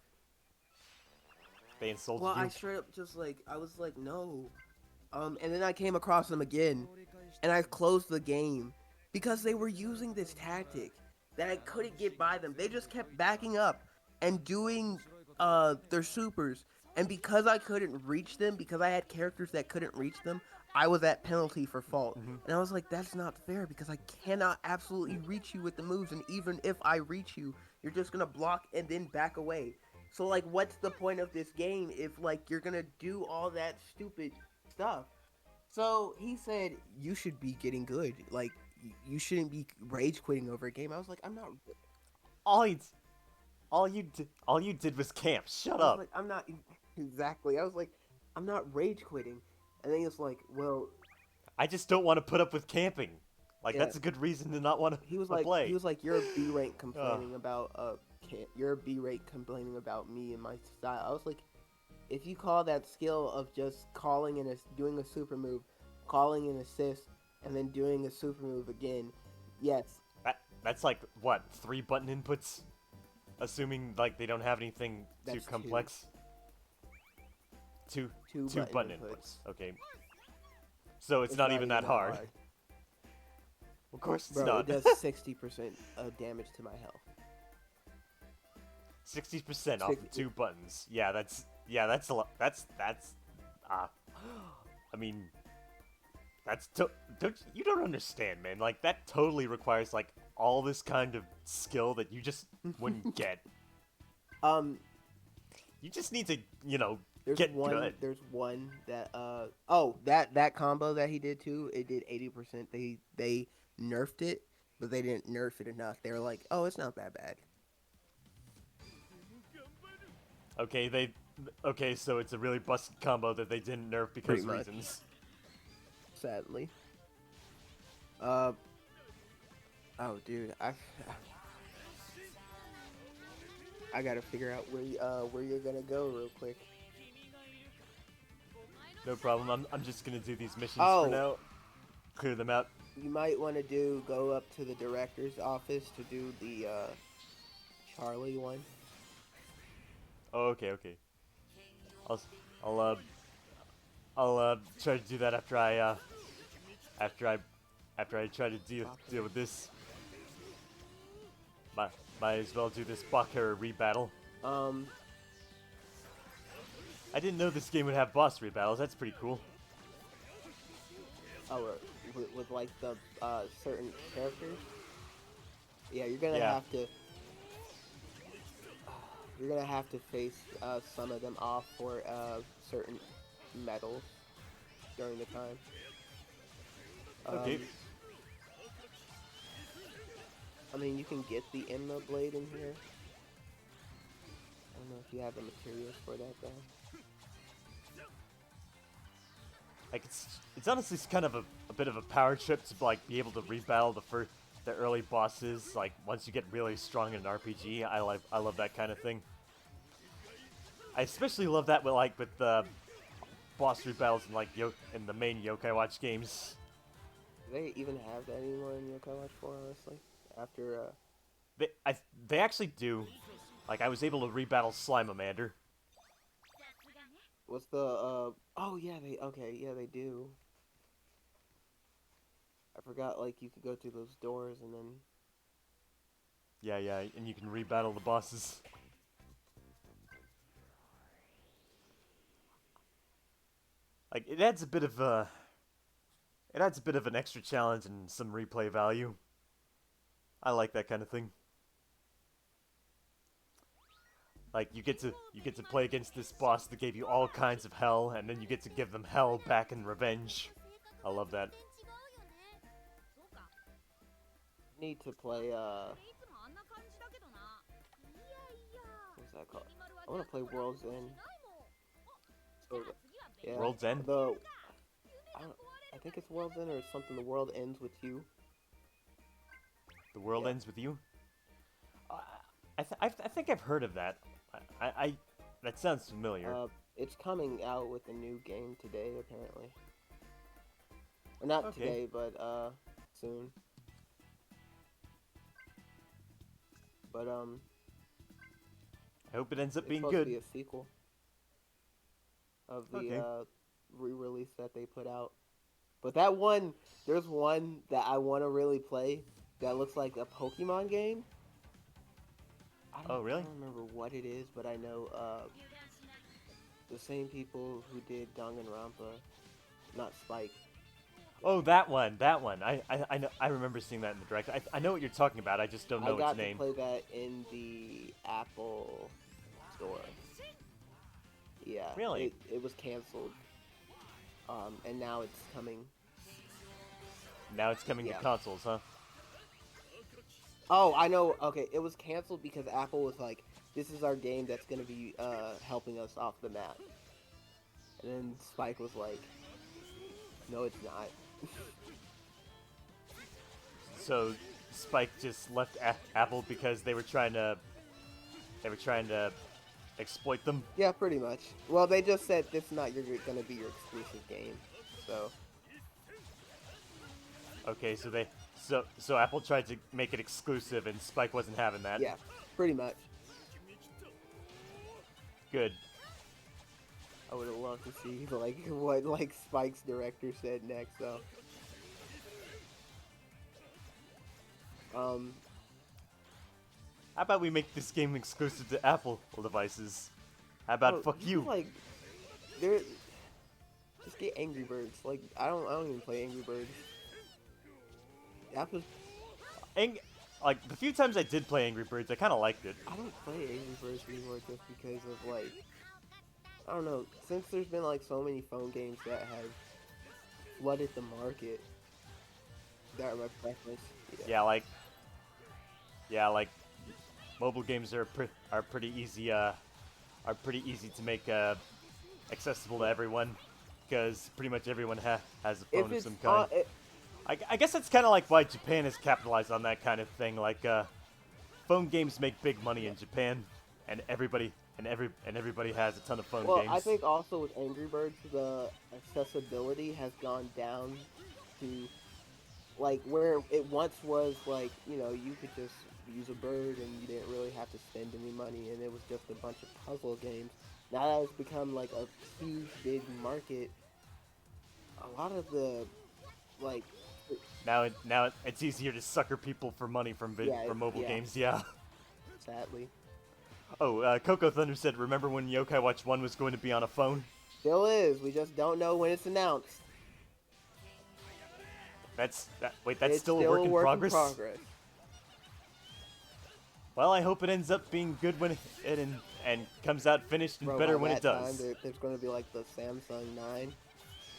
They insulted Well, I you. straight up just like I was like no. And then I came across them again, and I closed the game because they were using this tactic that I couldn't get by them. They just kept backing up and doing their supers, and because I couldn't reach them, because I had characters that couldn't reach them, I was at penalty for fault. Hmm. And I was like, that's not fair because I cannot absolutely reach you with the moves, and even if I reach you, you're just gonna block and then back away. So like, what's the point of this game if like you're gonna do all that stupid stuff? So he said you should be getting good. Like you shouldn't be rage quitting over a game. I was like, I'm not. All you, all you did was camp. Shut I was up. like, I'm not exactly. I was like, I'm not rage quitting. And then he was like, well, I just don't want to put up with camping. Like yeah. that's a good reason to not want to He play. was like, you're a B rank Ugh. complaining about you're a B rank complaining about me and my style. I was like, if you call that skill of just calling in a doing a super move, calling an assist, and then doing a super move again, yes, That's like what 3 button inputs, assuming like they don't have anything too that's two. complex. Two Two two button button inputs. inputs. Okay, so it's It's not not even even that that hard. hard. Of course it's Bro, it not. does 60% damage to my health. 60% off of 60, 2 buttons. That's a lot. That's uh I mean don't you don't understand, man. Like that totally requires like all this kind of skill that you just wouldn't get. um, You just need to, get good. there's one that oh that combo that he did too. It did 80%. They nerfed it, but they didn't nerf it enough. They were like, oh, it's not that bad. Okay, so it's a really busted combo that they didn't nerf Pretty because much, reasons. sadly. Uh oh, dude, I gotta figure out where you're gonna go real quick. No problem. I'm just gonna do these missions for Oh, now. Clear them out. you might want to go up to the director's office to do the Charlie one. Oh, okay. I'll I'll try to do that after I after I try to deal with this. Might as well do this Bakura rebattle. Um, I didn't know this game would have boss rebattles. That's pretty cool. or with like the certain characters. Yeah, Yeah. you're gonna have to face some of them off for certain medals during the time. Okay. Um, I mean, you can get the Emma blade in here. I don't know if you have the materials for that though. Like it's honestly kind of a bit of a power trip to like be able to rebattle the early bosses. Like once you get really strong in an RPG, I love that kind of thing. I especially love that with the boss rebattles in in the main Yokai Watch games. Do they even have that anymore in Yokai Watch 4, honestly? After, They I they actually do. Like I was able to rebattle Slimeamander. what's the, oh yeah, okay, yeah, they do. I forgot, like, you could go through those doors and then, Yeah, yeah, and you can rebattle the bosses. Like it adds a bit of an extra challenge and some replay value. I like that kind of thing. Like you get to play against this boss that gave you all kinds of hell, and then you get to give them hell back in revenge. I love that. need to play, what's that called? I want to play World's End. So, yeah, World's End. I, don't, I think it's World's End or something. The world ends with you. The world Yeah. ends with you. Uh, I think I've heard of that. I that sounds familiar. It's coming out with a new game today, apparently. Or not Okay. today, but soon. But I hope it ends up it's being supposed to good. be a sequel of the Okay. re-release that they put out. But that one, there's one that I want to really play that looks like a Pokemon game. Oh, really? I don't remember what it is, but I know the same people who did Danganronpa, not Spike. Oh, that one. That one. I know. I remember seeing that in the direct. I know what you're talking about. I just don't I know its got to name. play that in the Apple store. Yeah. Really? It was canceled. And now it's coming. Now it's coming Yeah. to consoles, huh? Oh, I know. Okay, it was canceled because Apple was like, "This is our game that's gonna be helping us off the map." And then Spike was like, "No, it's not." So Spike just left Apple because they were trying to exploit them. Yeah, pretty much. Well, they just said this is not gonna be your exclusive game. So Okay, so Apple tried to make it exclusive, and Spike wasn't having that. yeah, pretty much. Good. I would have loved to see like what like Spike's director said next though. Um, How about we make this game exclusive to Apple devices? How about oh, fuck can, you? like there, just get Angry Birds. Like I don't even play Angry Birds. That was Like the few times I did play Angry Birds, I kind of liked it. I don't play Angry Birds anymore just because of like I don't know. Since there's been like so many phone games that have flooded the market, that are my preference. Yeah, like mobile games are pretty easy to make accessible to everyone because pretty much everyone has a phone If of it's some kind. I guess that's kind of like why Japan has capitalized on that kind of thing. Like phone games make big money in Japan, and everybody has a ton of phone well, games. I think also with Angry Birds, the accessibility has gone down to like where it once was like you could just use a bird and you didn't really have to spend any money and it was just a bunch of puzzle games. Now that it's become like a huge big market, a lot of the like Now it's easier to sucker people for money from mobile yeah, games. Yeah. sadly Oh, Coco Thunder said, "Remember when Yokai Watch 1 was going to be on a phone?" still is. We just don't know when it's announced. Wait, that's It's still a still work a in work in progress. progress. Well, I hope it ends up being good when and comes out finished and Bro, better by when it that time, does. there's going to be like the Samsung 9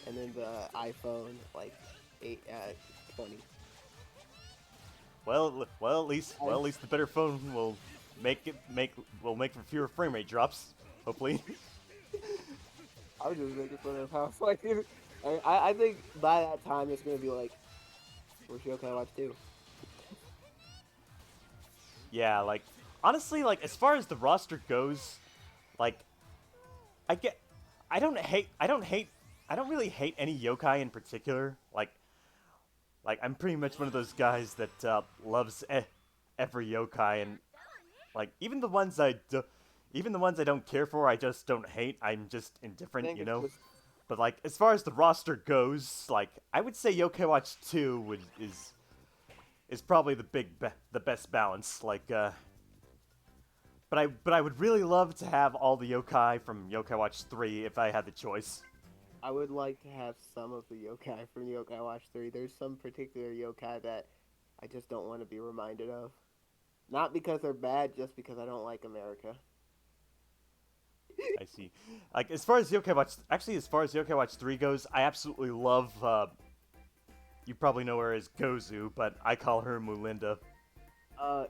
and then the iPhone like 8 at 20. Well, at least the better phone will make for fewer frame rate drops. Hopefully. I was just making fun of how it's like. I think by that time it's gonna be like, where's Yokai Watch 2? Yeah, like honestly, like as far as the roster goes, like I get, I don't really hate any yokai in particular. Like I'm pretty much one of those guys that loves every yokai, and like even the ones I don't care for, I just don't hate. I'm just I indifferent, think you it's know. just But like as far as the roster goes, like I would say Yokai Watch 2 is probably the best balance. Like but I would really love to have all the yokai from Yokai Watch 3 if I had the choice. I would like to have some of the yokai from Yokai Watch 3. There's some particular yokai that I just don't want to be reminded of. Not because they're bad, just because I don't like America. I see. Like as far as Yokai Watch 3 goes, I absolutely love you probably know her as Gozu, but I call her Mulinda.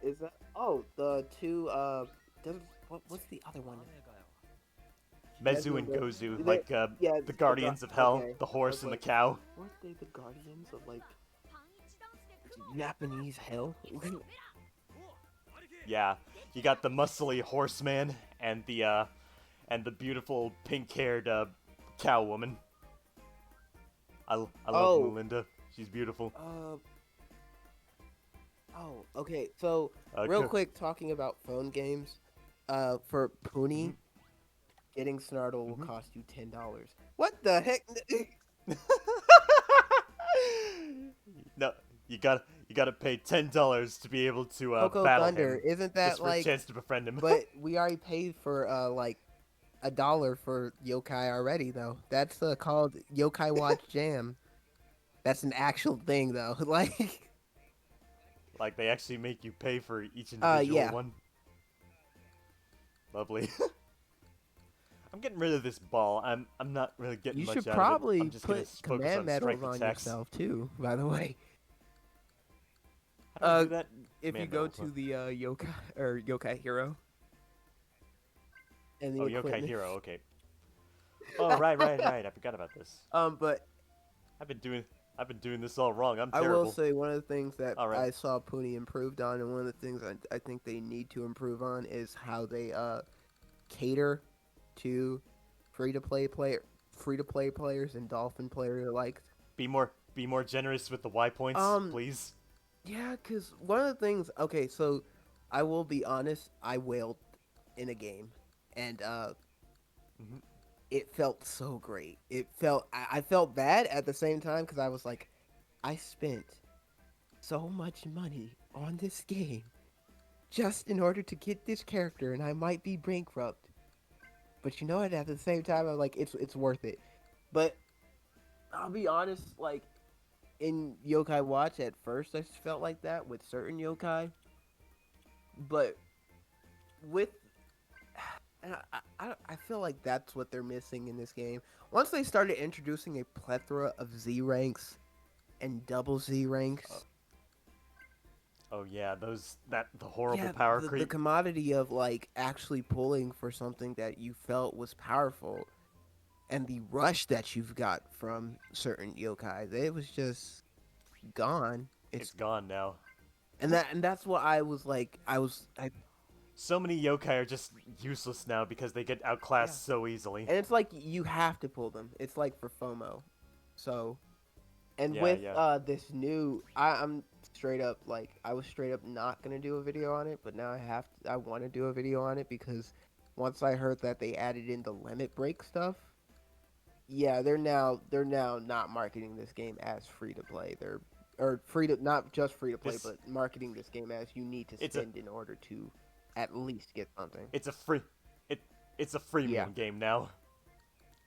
Is that? Oh, the two. What's the other one? Mezu and Gozu, like Yeah, the Guardians of Hell, okay. the I horse was and the like, cow. weren't they the guardians of like Japanese hell? Yeah, you got the muscly horseman and the beautiful pink-haired cow woman. I love Oh, Melinda. She's beautiful. oh, okay. So, Uh, real co- quick, talking about phone games. For Puni, mhm, getting Snartle will mhm. cost you $10. What the heck? No, you gotta pay $10 to be able to Coco battle Thunder, him, isn't just that for a like? chance to befriend him. But we already paid for like $1 for Yokai already, though. That's called Yokai Watch Jam. That's an actual thing, though. Like, Like they actually make you pay for each individual yeah. one. Lovely. I'm getting rid of this ball. I'm not really getting You much should out of it. I'm probably just gonna put focus command on medals strike on attacks. yourself too. By the way, How do I do that? if you Command go medals. to the Yokai or Yokai Hero and the Oh, Yokai equipment, Hero. Okay. Oh, right. I forgot about this. but I've been doing I've been doing this all wrong. I'm I will terrible. say one of the things that All right. I saw Puni improved on, and one of the things I think they need to improve on is how they cater to free to play players and dolphin players alike. Be more generous with the Y points, Um, please. yeah, cause one of the things. Okay, so I will be honest. I wailed in a game, and Hmm. it felt so great. I felt bad at the same time because I was like, I spent so much money on this game just in order to get this character, and I might be bankrupt. But you know what? At the same time, I'm like, it's worth it. But I'll be honest, like in Yokai Watch, at first I just felt like that with certain yokai, but with and I feel like that's what they're missing in this game. Once they started introducing a plethora of Z ranks and double Z ranks, Oh yeah, the horrible yeah, power the creep. commodity of like actually pulling for something that you felt was powerful and the rush that you've got from certain yokai, it was just gone. It's gone now. And that's what I was like. I So many yokai are just useless now because they get yeah, outclassed so easily. and it's like you have to pull them. It's like for FOMO. So and Yeah, with yeah. this new, I'm straight up like I was straight up not gonna do a video on it, but now I want to do a video on it because once I heard that they added in the limit break stuff, yeah, they're now not marketing this game as free to play. They're or free to not just free to play, This but marketing this game as you need to it's a spend in order to at least get something. it's a free it it's a Yeah, freemium game now.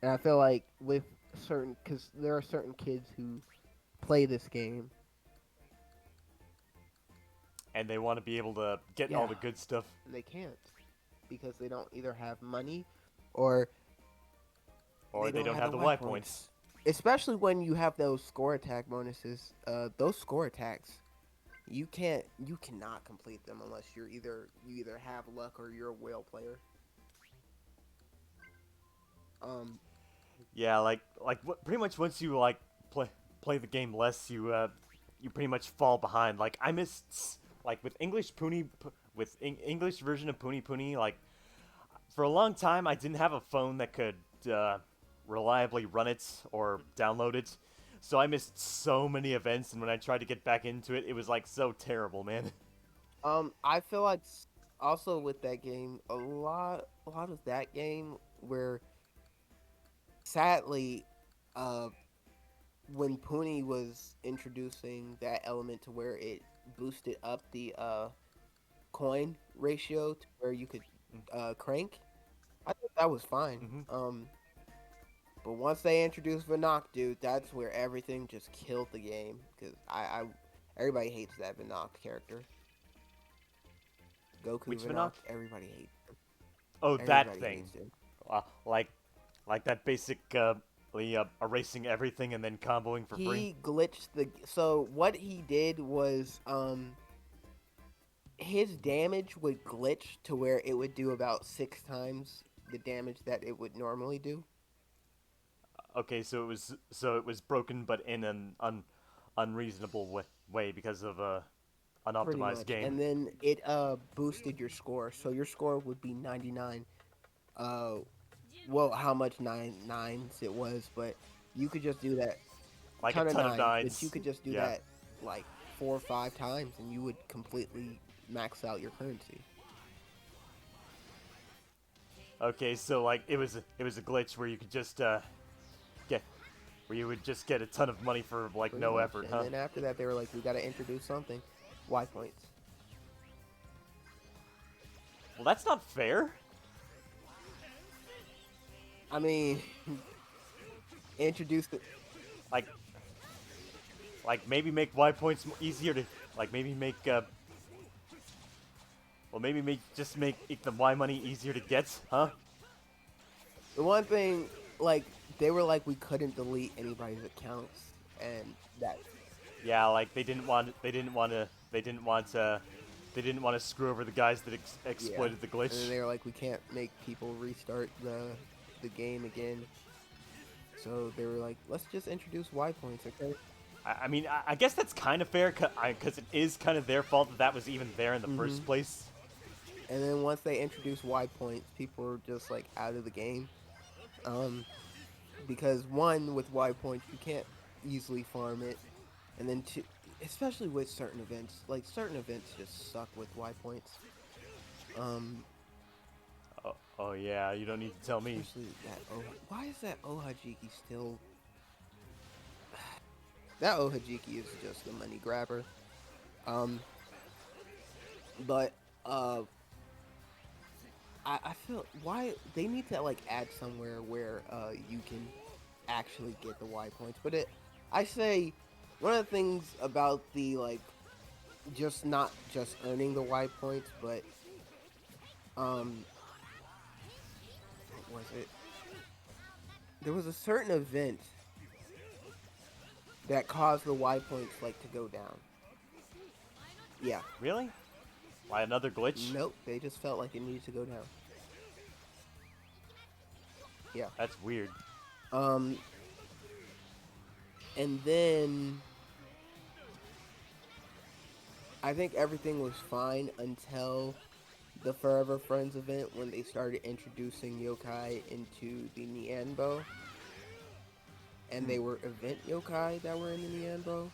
and I feel like with certain, because there are certain kids who play this game. And they want to be able to get all Yeah. the good stuff. They can't because they don't either have money or Or they don't have the Y points. Especially when you have those score attack bonuses. Those score attacks, you cannot complete them unless you either have luck or you're a whale player. Yeah, pretty much once you like play the game less, you pretty much fall behind. Like I missed like with English version of Puni Puni, like for a long time I didn't have a phone that could reliably run it or download it. So I missed so many events, and when I tried to get back into it, it was like so terrible, man. I feel like also with that game, a lot of that game where sadly, uh, when Puni was introducing that element to where it boosted up the coin ratio to where you could crank, I think that was fine. Mm-hmm. But once they introduced Vinok, dude, that's where everything just killed the game. Because everybody hates that Vinok character. Goku Which Vinok, Vinok? everybody hates him. Oh, that Everybody thing. hates him. Like that basic erasing everything and then comboing for free. He glitched the. So what he did was his damage would glitch to where it would do about 6 times the damage that it would normally do. Okay, so it was broken, but in an unreasonable way because of Pretty unoptimized much. game. And then it boosted your score. So your score would be 99. Well, how much nines it was, but you could just do that. Like a ton of nines. But you could just do that like 4 or 5 times, and you would completely max out your currency. Okay, so like it was a glitch where you could just where you would just get a ton of money for like Pretty no much. effort, And huh? then after that, they were like, we got to introduce something. Y points. Well, that's not fair. I mean, introduce the. Like maybe make Y points easier to maybe make just make the Y money easier to get, huh? The one thing, like, they were like, we couldn't delete anybody's accounts, and that. Yeah, like they didn't want to screw over the guys that exploited the glitch. And then they were like, we can't make people restart the game again. So they were like, let's just introduce Y points, okay? I mean, I guess that's kind of fair because it is kind of their fault that was even there in the first place. And then once they introduced Y points, people were just like out of the game. Because one, with Y points, you can't easily farm it, and then two, especially with certain events, like certain events just suck with Y points. Oh yeah, you don't need to tell me. Especially that why is that Ohajiki still? That Ohajiki is just a money grabber. But I feel why they need to like add somewhere where you can actually get the Y points. But I say one of the things about the like just not just earning the Y points, but what was it? There was a certain event that caused the Y points like to go down. Yeah. Really? Why, another glitch? Nope, they just felt like it needed to go down. Yeah. That's weird. And then I think everything was fine until the Forever Friends event when they started introducing yokai into the Nianbo. And they were event yokai that were in the Nianbo.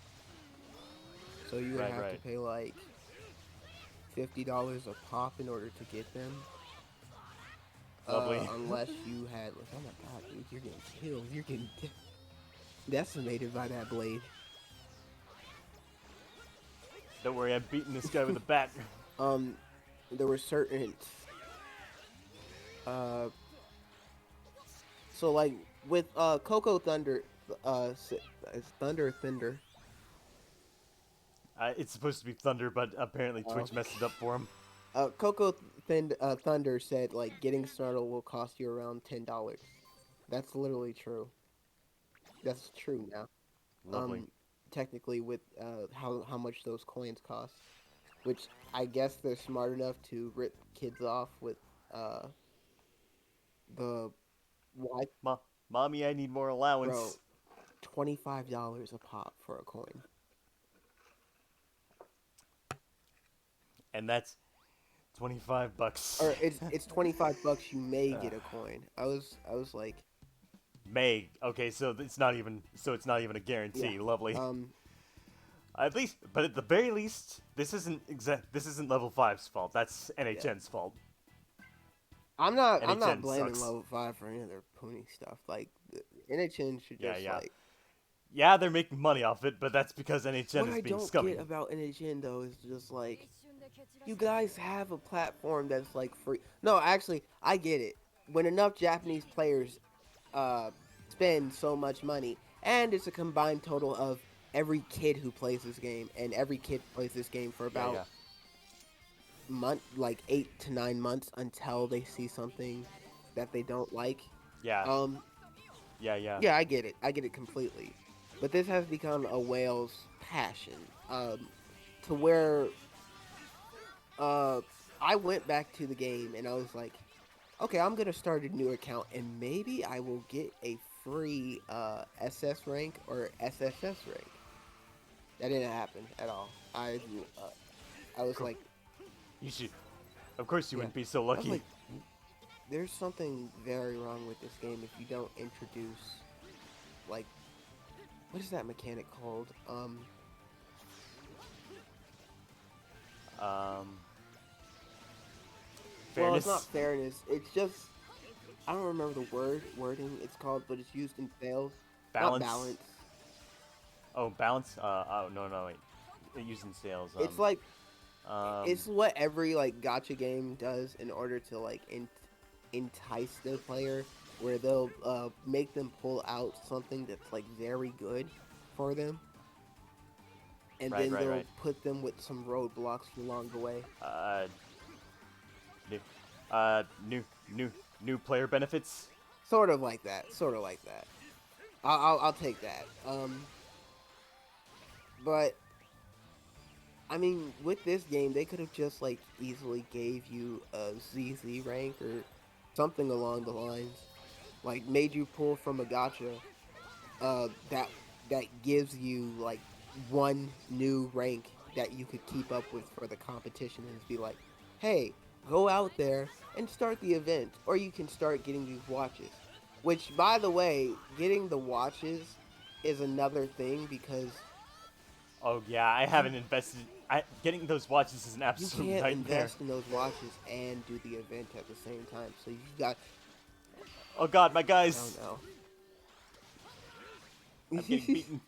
So you would have to pay like $50 a pop in order to get them. Lovely. Unless you had like, oh my god, dude, you're getting killed. You're getting decimated by that blade. Don't worry, I'm beating this guy with a bat. There were certain so like with Coco Thunder, it's Thunder. It's supposed to be Thunder, but apparently Oh. Twitch messed it up for him. Thunder said like getting started will cost you around $10. That's literally true. That's true now. Lovely. Technically with how much those coins cost, which I guess they're smart enough to rip kids off with the why Mommy, I need more allowance. bro $25 a pop for a coin. And that's $25. Or it's $25 you may get a coin. I was like May. Okay, so it's not even a guarantee. Yeah. Lovely. um At least, but at the very least, this isn't level 5's fault. That's NHN's fault. I'm not NHN blaming sucks. level 5 for any of their pony stuff. Like NHN should just Yeah. like Yeah, they're making money off it, but that's because NHN what is I being don't scummy. get about NHN though is just like you guys have a platform that's like free. No, actually, I get it. When enough Japanese players spend so much money, and it's a combined total of every kid who plays this game, and every kid plays this game for about like 8 to 9 months until they see something that they don't like. Yeah. Yeah, I get it. I get it completely. But this has become a whale's passion, to where I went back to the game and I was like, okay, I'm gonna start a new account and maybe I will get a free SS rank or SSS rank. That didn't happen at all. I was Cool. like, You should. Of course, you Yeah. wouldn't be so I was lucky. like, there's something very wrong with this game if you don't introduce, like, what is that mechanic called? Well, it's Fairness. not fairness. It's just I don't remember the wording it's called, but it's used in sales. Balance. Not balance. Oh, balance. Oh no, wait. Using sales. It's like Um, it's what every like gotcha game does in order to like entice the player, where they'll make them pull out something that's like very good for them, and Right, then right, they'll right. put them with some roadblocks along the way. New player benefits. Sort of like that. Sort of like that. I'll take that. But I mean, with this game, they could have just like easily gave you a ZZ rank or something along the lines, like made you pull from a gacha. That gives you like one new rank that you could keep up with for the competition and be like, hey, go out there and start the event, or you can start getting these watches. Which, by the way, getting the watches is another thing because Oh yeah, I haven't invested. Getting those watches is an you absolute can't nightmare. invest in those watches and do the event at the same time. So you got, Oh god, my I guys. don't I'm know. getting beaten.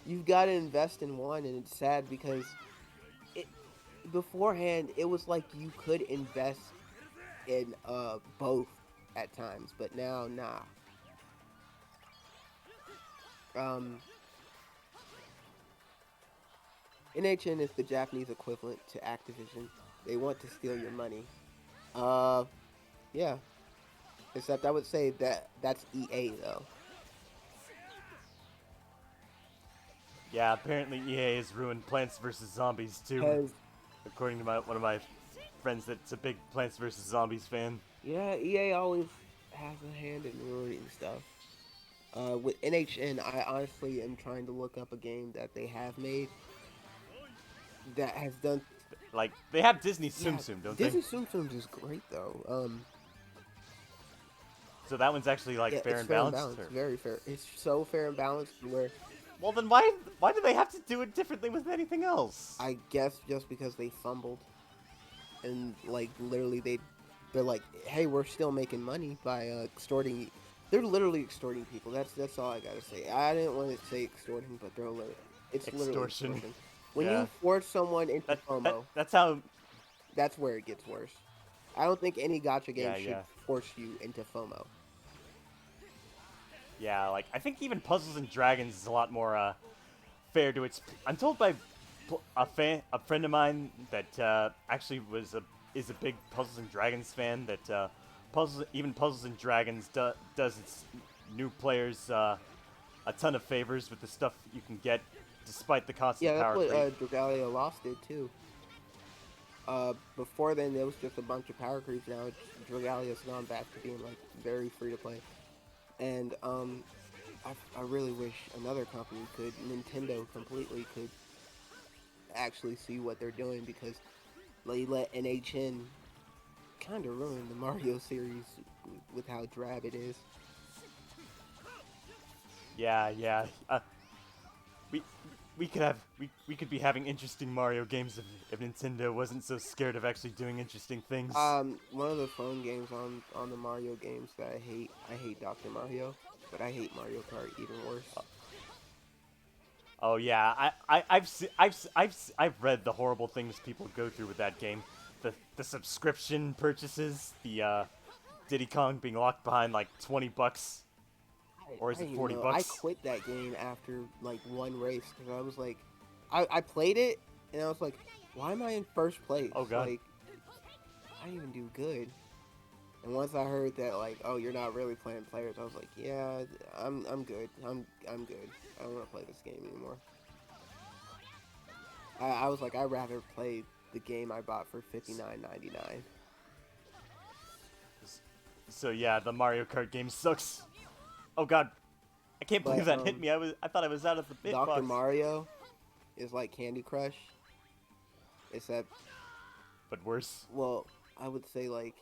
You've got to invest in one, and it's sad because beforehand it was like you could invest in both at times, but now nah. NHN is the Japanese equivalent to Activision. They want to steal your money. Yeah. Except I would say that's EA though. Yeah, apparently EA has ruined Plants vs Zombies too. 'Cause According to one of my friends that's a big Plants vs Zombies fan. yeah, EA always has a hand in ruining stuff. With NHN, I honestly am trying to look up a game that they have made that has done. Like, they have Disney Tsum Yeah, Tsum, don't Disney they? Tsum Tsums is great though. So that one's actually like Yeah, fair it's and fair and balanced? balanced, or- very fair. It's so fair and balanced where Well then why do they have to do it differently with anything else? I guess just because they fumbled, and like literally they're like, hey, we're still making money by extorting. They're literally extorting people. That's all I gotta say. I didn't want to say extorting, but they're it's literally Extortion. extortion. When Yeah. you force someone into FOMO, That's how. that's where it gets worse. I don't think any gacha game Yeah, should yeah. force you into FOMO. Yeah, like I think even Puzzles and Dragons is a lot more fair to its. I'm told by a friend of mine that actually is a big Puzzles and Dragons fan. That Puzzles and Dragons does its new players a ton of favors with the stuff you can get, despite the constant Yeah, that's power what creep. Dragalia Lost did too. Before then, there was just a bunch of power creeps. Now Dragalia's gone back to being like very free to play, and I really wish another company could, Nintendo completely could actually see what they're doing, because they let NHN kind of ruin the Mario series with how drab it is. Yeah, yeah. We we could be having interesting Mario games if Nintendo wasn't so scared of actually doing interesting things. One of the phone games on the Mario games that I hate Dr. Mario, but I hate Mario Kart even worse. Oh yeah, I've read the horrible things people go through with that game. The subscription purchases, the Diddy Kong being locked behind like $20, or is I it didn't even 40 know. I bucks? quit that game after like one race because I was like, I played it and I was like, why am I in first place? Oh god. Like, I didn't even do good. And once I heard that, like, oh, you're not really playing players, I was like, yeah, I'm good. I'm good. I don't want to play this game anymore. I was like, I'd rather play the game I bought for $59.99. So yeah, the Mario Kart game sucks. Oh god, I can't believe But that hit me. I thought I was out of the Dr. hitbox. Mario is like Candy Crush, except, But worse. well, I would say like,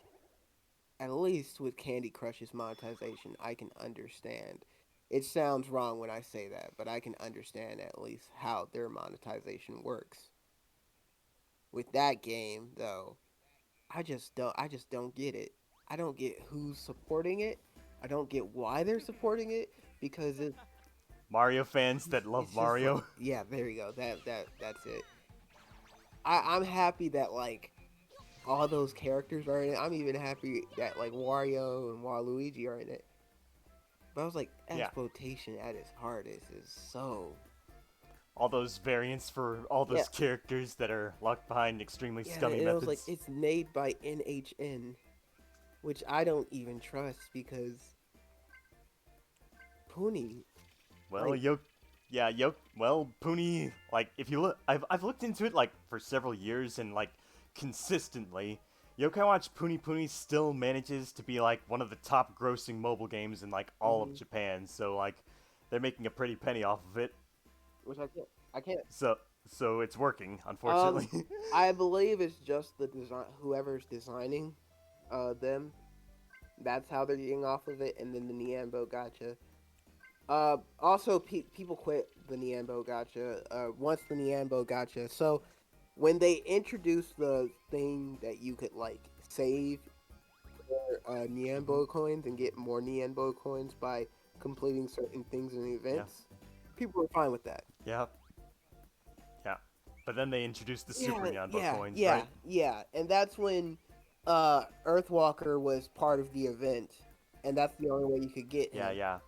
at least with Candy Crush's monetization, I can understand. It sounds wrong when I say that, but I can understand at least how their monetization works. With that game, though, I just don't get it. I don't get who's supporting it. I don't get why they're supporting it, because Mario fans that love it's just like, Mario. yeah, there you go. That's it. I'm happy that like all those characters are in it. I'm even happy that like Wario and Waluigi are in it. But I was like, Yeah. exploitation at its hardest is so. All those variants for all Yeah, those characters that are locked behind extremely yeah, scummy and it was like, methods. it's made by NHN, which I don't even trust because Puni, Well, like, well, Puni, like, if you look, I've looked into it, like, for several years, and, like, consistently, Yokai Watch Puni Puni still manages to be, like, one of the top grossing mobile games in, like, all of mhm, Japan, so, like, they're making a pretty penny off of it, which I can't. so, so it's working, Um, unfortunately. I believe it's just the design, whoever's designing, them. That's how they're getting off of it, and then the Niambo gotcha. Also, people quit the Niambo gotcha. Once the Niambo gotcha. So when they introduced the thing that you could like save for Hmm. Niambo coins and get more Niambo coins by completing certain things in Yeah, events, people were fine with that. yeah, yeah. But then they introduced the Super Yeah, Nyanbo yeah, coins, yeah, right? yeah. And that's when Earthwalker was part of the event, and that's the only way you could get Yeah, him. yeah.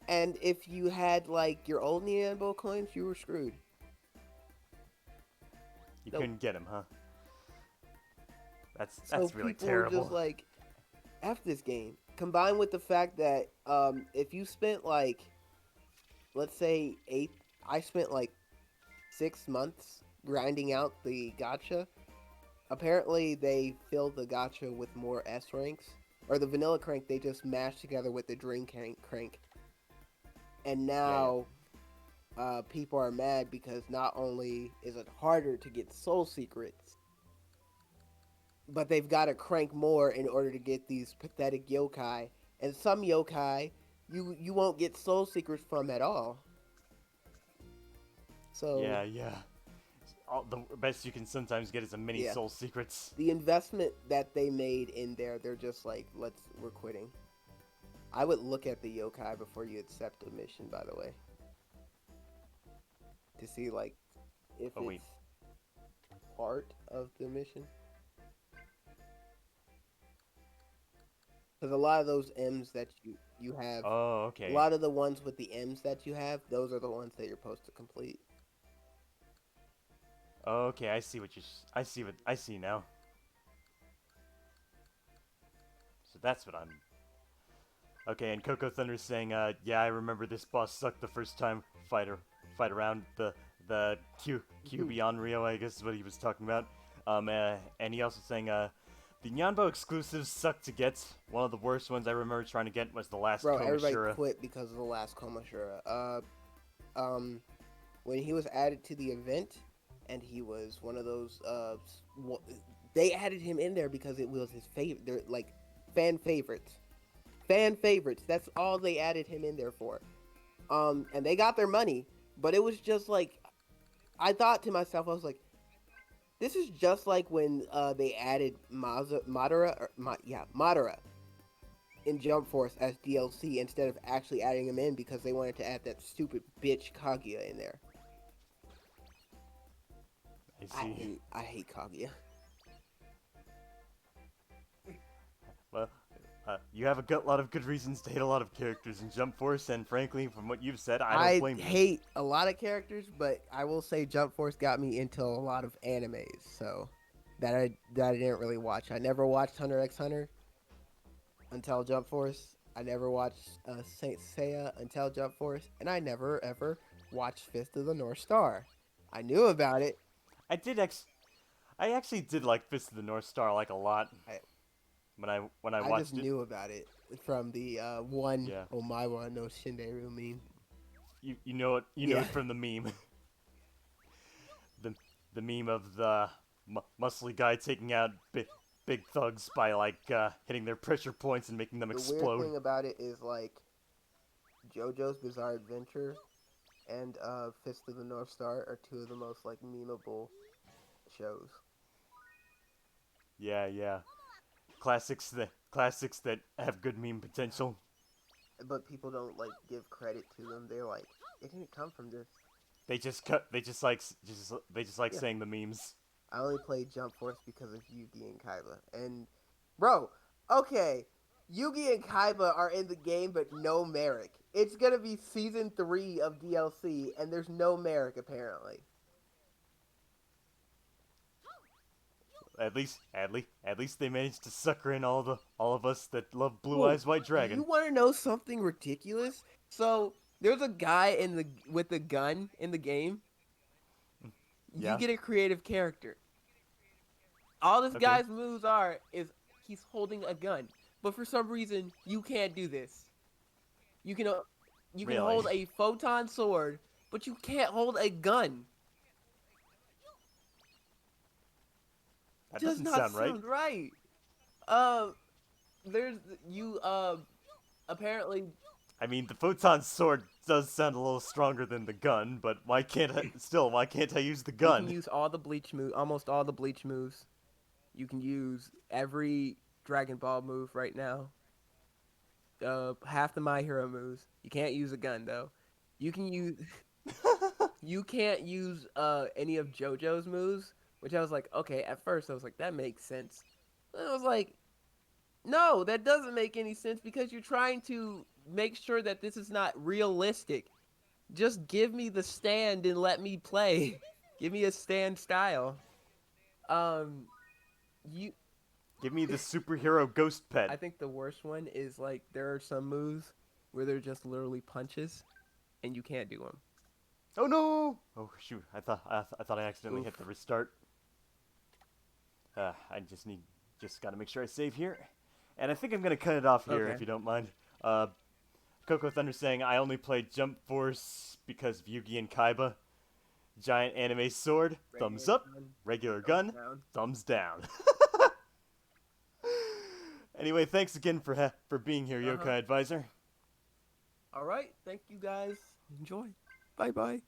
And if you had like your old Niambo coins, you were screwed. You Nope. couldn't get him, huh? So That's really people were just terrible. like, "F this game." Combined with the fact that if you spent like, let's say eight, I spent like 6 months grinding out the gotcha. Apparently, they filled the gotcha with more S ranks, or the vanilla crank they just mashed together with the dream crank, and Yeah, yeah. now people are mad because not only is it harder to get soul secrets, but they've got to crank more in order to get these pathetic yokai. And some yokai you won't get soul secrets from at all. So Yeah, yeah. The best you can sometimes get is a mini yeah, soul secrets. the investment that they made in there, they're just like, we're quitting. I would look at the yokai before you accept a mission, by the way, to see like if Oh wait. it's part of the mission. Because a lot of those M's that you have, Oh, a okay. lot of the ones with the M's that you have, those are the ones that you're supposed to complete. Okay, I see what I see now. So that's what I'm. Okay, and Coco Thunder's saying, yeah, I remember this boss sucked the first time fight around the Q Beyond Rio, I guess is what he was talking about. And he also saying, the Nyanbo exclusives suck to get. One of the worst ones I remember trying to get was the last Bro, everybody Komashura. quit because of the last Komashura. When he was added to the event, and he was one of those, they added him in there because it was his favorite. They're like fan favorites. Fan favorites. That's all they added him in there for. And they got their money, but it was just like, I thought to myself, I was like, this is just like when they added Madara in Jump Force as DLC instead of actually adding him in because they wanted to add that stupid bitch Kaguya in there. I see. I hate Kaguya. Well, you have a lot of good reasons to hate a lot of characters in Jump Force, and frankly, from what you've said, I don't blame you. hate a lot of characters, but I will say Jump Force got me into a lot of animes, so that I didn't really watch. I never watched Hunter x Hunter until Jump Force. I never watched Saint Seiya until Jump Force, and I never ever watched Fist of the North Star. I knew about it. I actually did like Fist of the North Star like a lot. When I I watched just it, knew about it from the one Yeah. Omawa no Shinderu meme. you know it Yeah. from the meme. the meme of the muscly guy taking out big thugs by like hitting their pressure points and making them The explode. weird thing about it is like JoJo's Bizarre Adventure and Fist of the North Star are two of the most like memeable shows. Yeah. Classics that have good meme potential. But people don't like give credit to them. They're like, it didn't come from this. They just like Yeah. saying the memes. I only played Jump Force because of Yugi and Kaiba. And bro, okay, Yugi and Kaiba are in the game, but no Merrick. It's gonna be season 3 of DLC, and there's no Merrick apparently. At least they managed to sucker in all of us that love Blue Ooh, Eyes White Dragon. You want to know something ridiculous? So there's a guy with the gun in the game. Yeah. You get a creative character. All this Okay. guy's moves is he's holding a gun, but for some reason you can't do this. You can Really? hold a photon sword, but you can't hold a gun. That Does doesn't not sound right. sound right. There's you apparently I mean, the photon sword does sound a little stronger than the gun, but why can't I use the you gun? can use all the bleach moves, almost all the bleach moves. You can use every Dragon Ball move right now. Half the My Hero moves. You can't use a gun though. You can use. You can't use any of JoJo's moves, which I was like, okay. At first, I was like, that makes sense. Then I was like, no, that doesn't make any sense because you're trying to make sure that this is not realistic. Just give me the stand and let me play. Give me a stand style. You Give me the superhero ghost pet. I think the worst one is like there are some moves where they're just literally punches, and you can't do them. Oh no! Oh shoot! I thought I accidentally hit Oof. the restart. I just gotta make sure I save here, and I think I'm gonna cut it off here Okay. if you don't mind. Coco Thunder saying I only played Jump Force because of Yugi and Kaiba. Giant anime sword, thumbs up. Regular gun, Down. thumbs down. Anyway, thanks again for being here, Uh-huh. Yokai Advisor. All right, thank you guys. Enjoy. Bye bye.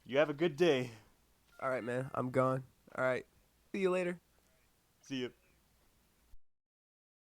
You have a good day. All right, man. I'm gone. All right. See you later. See you.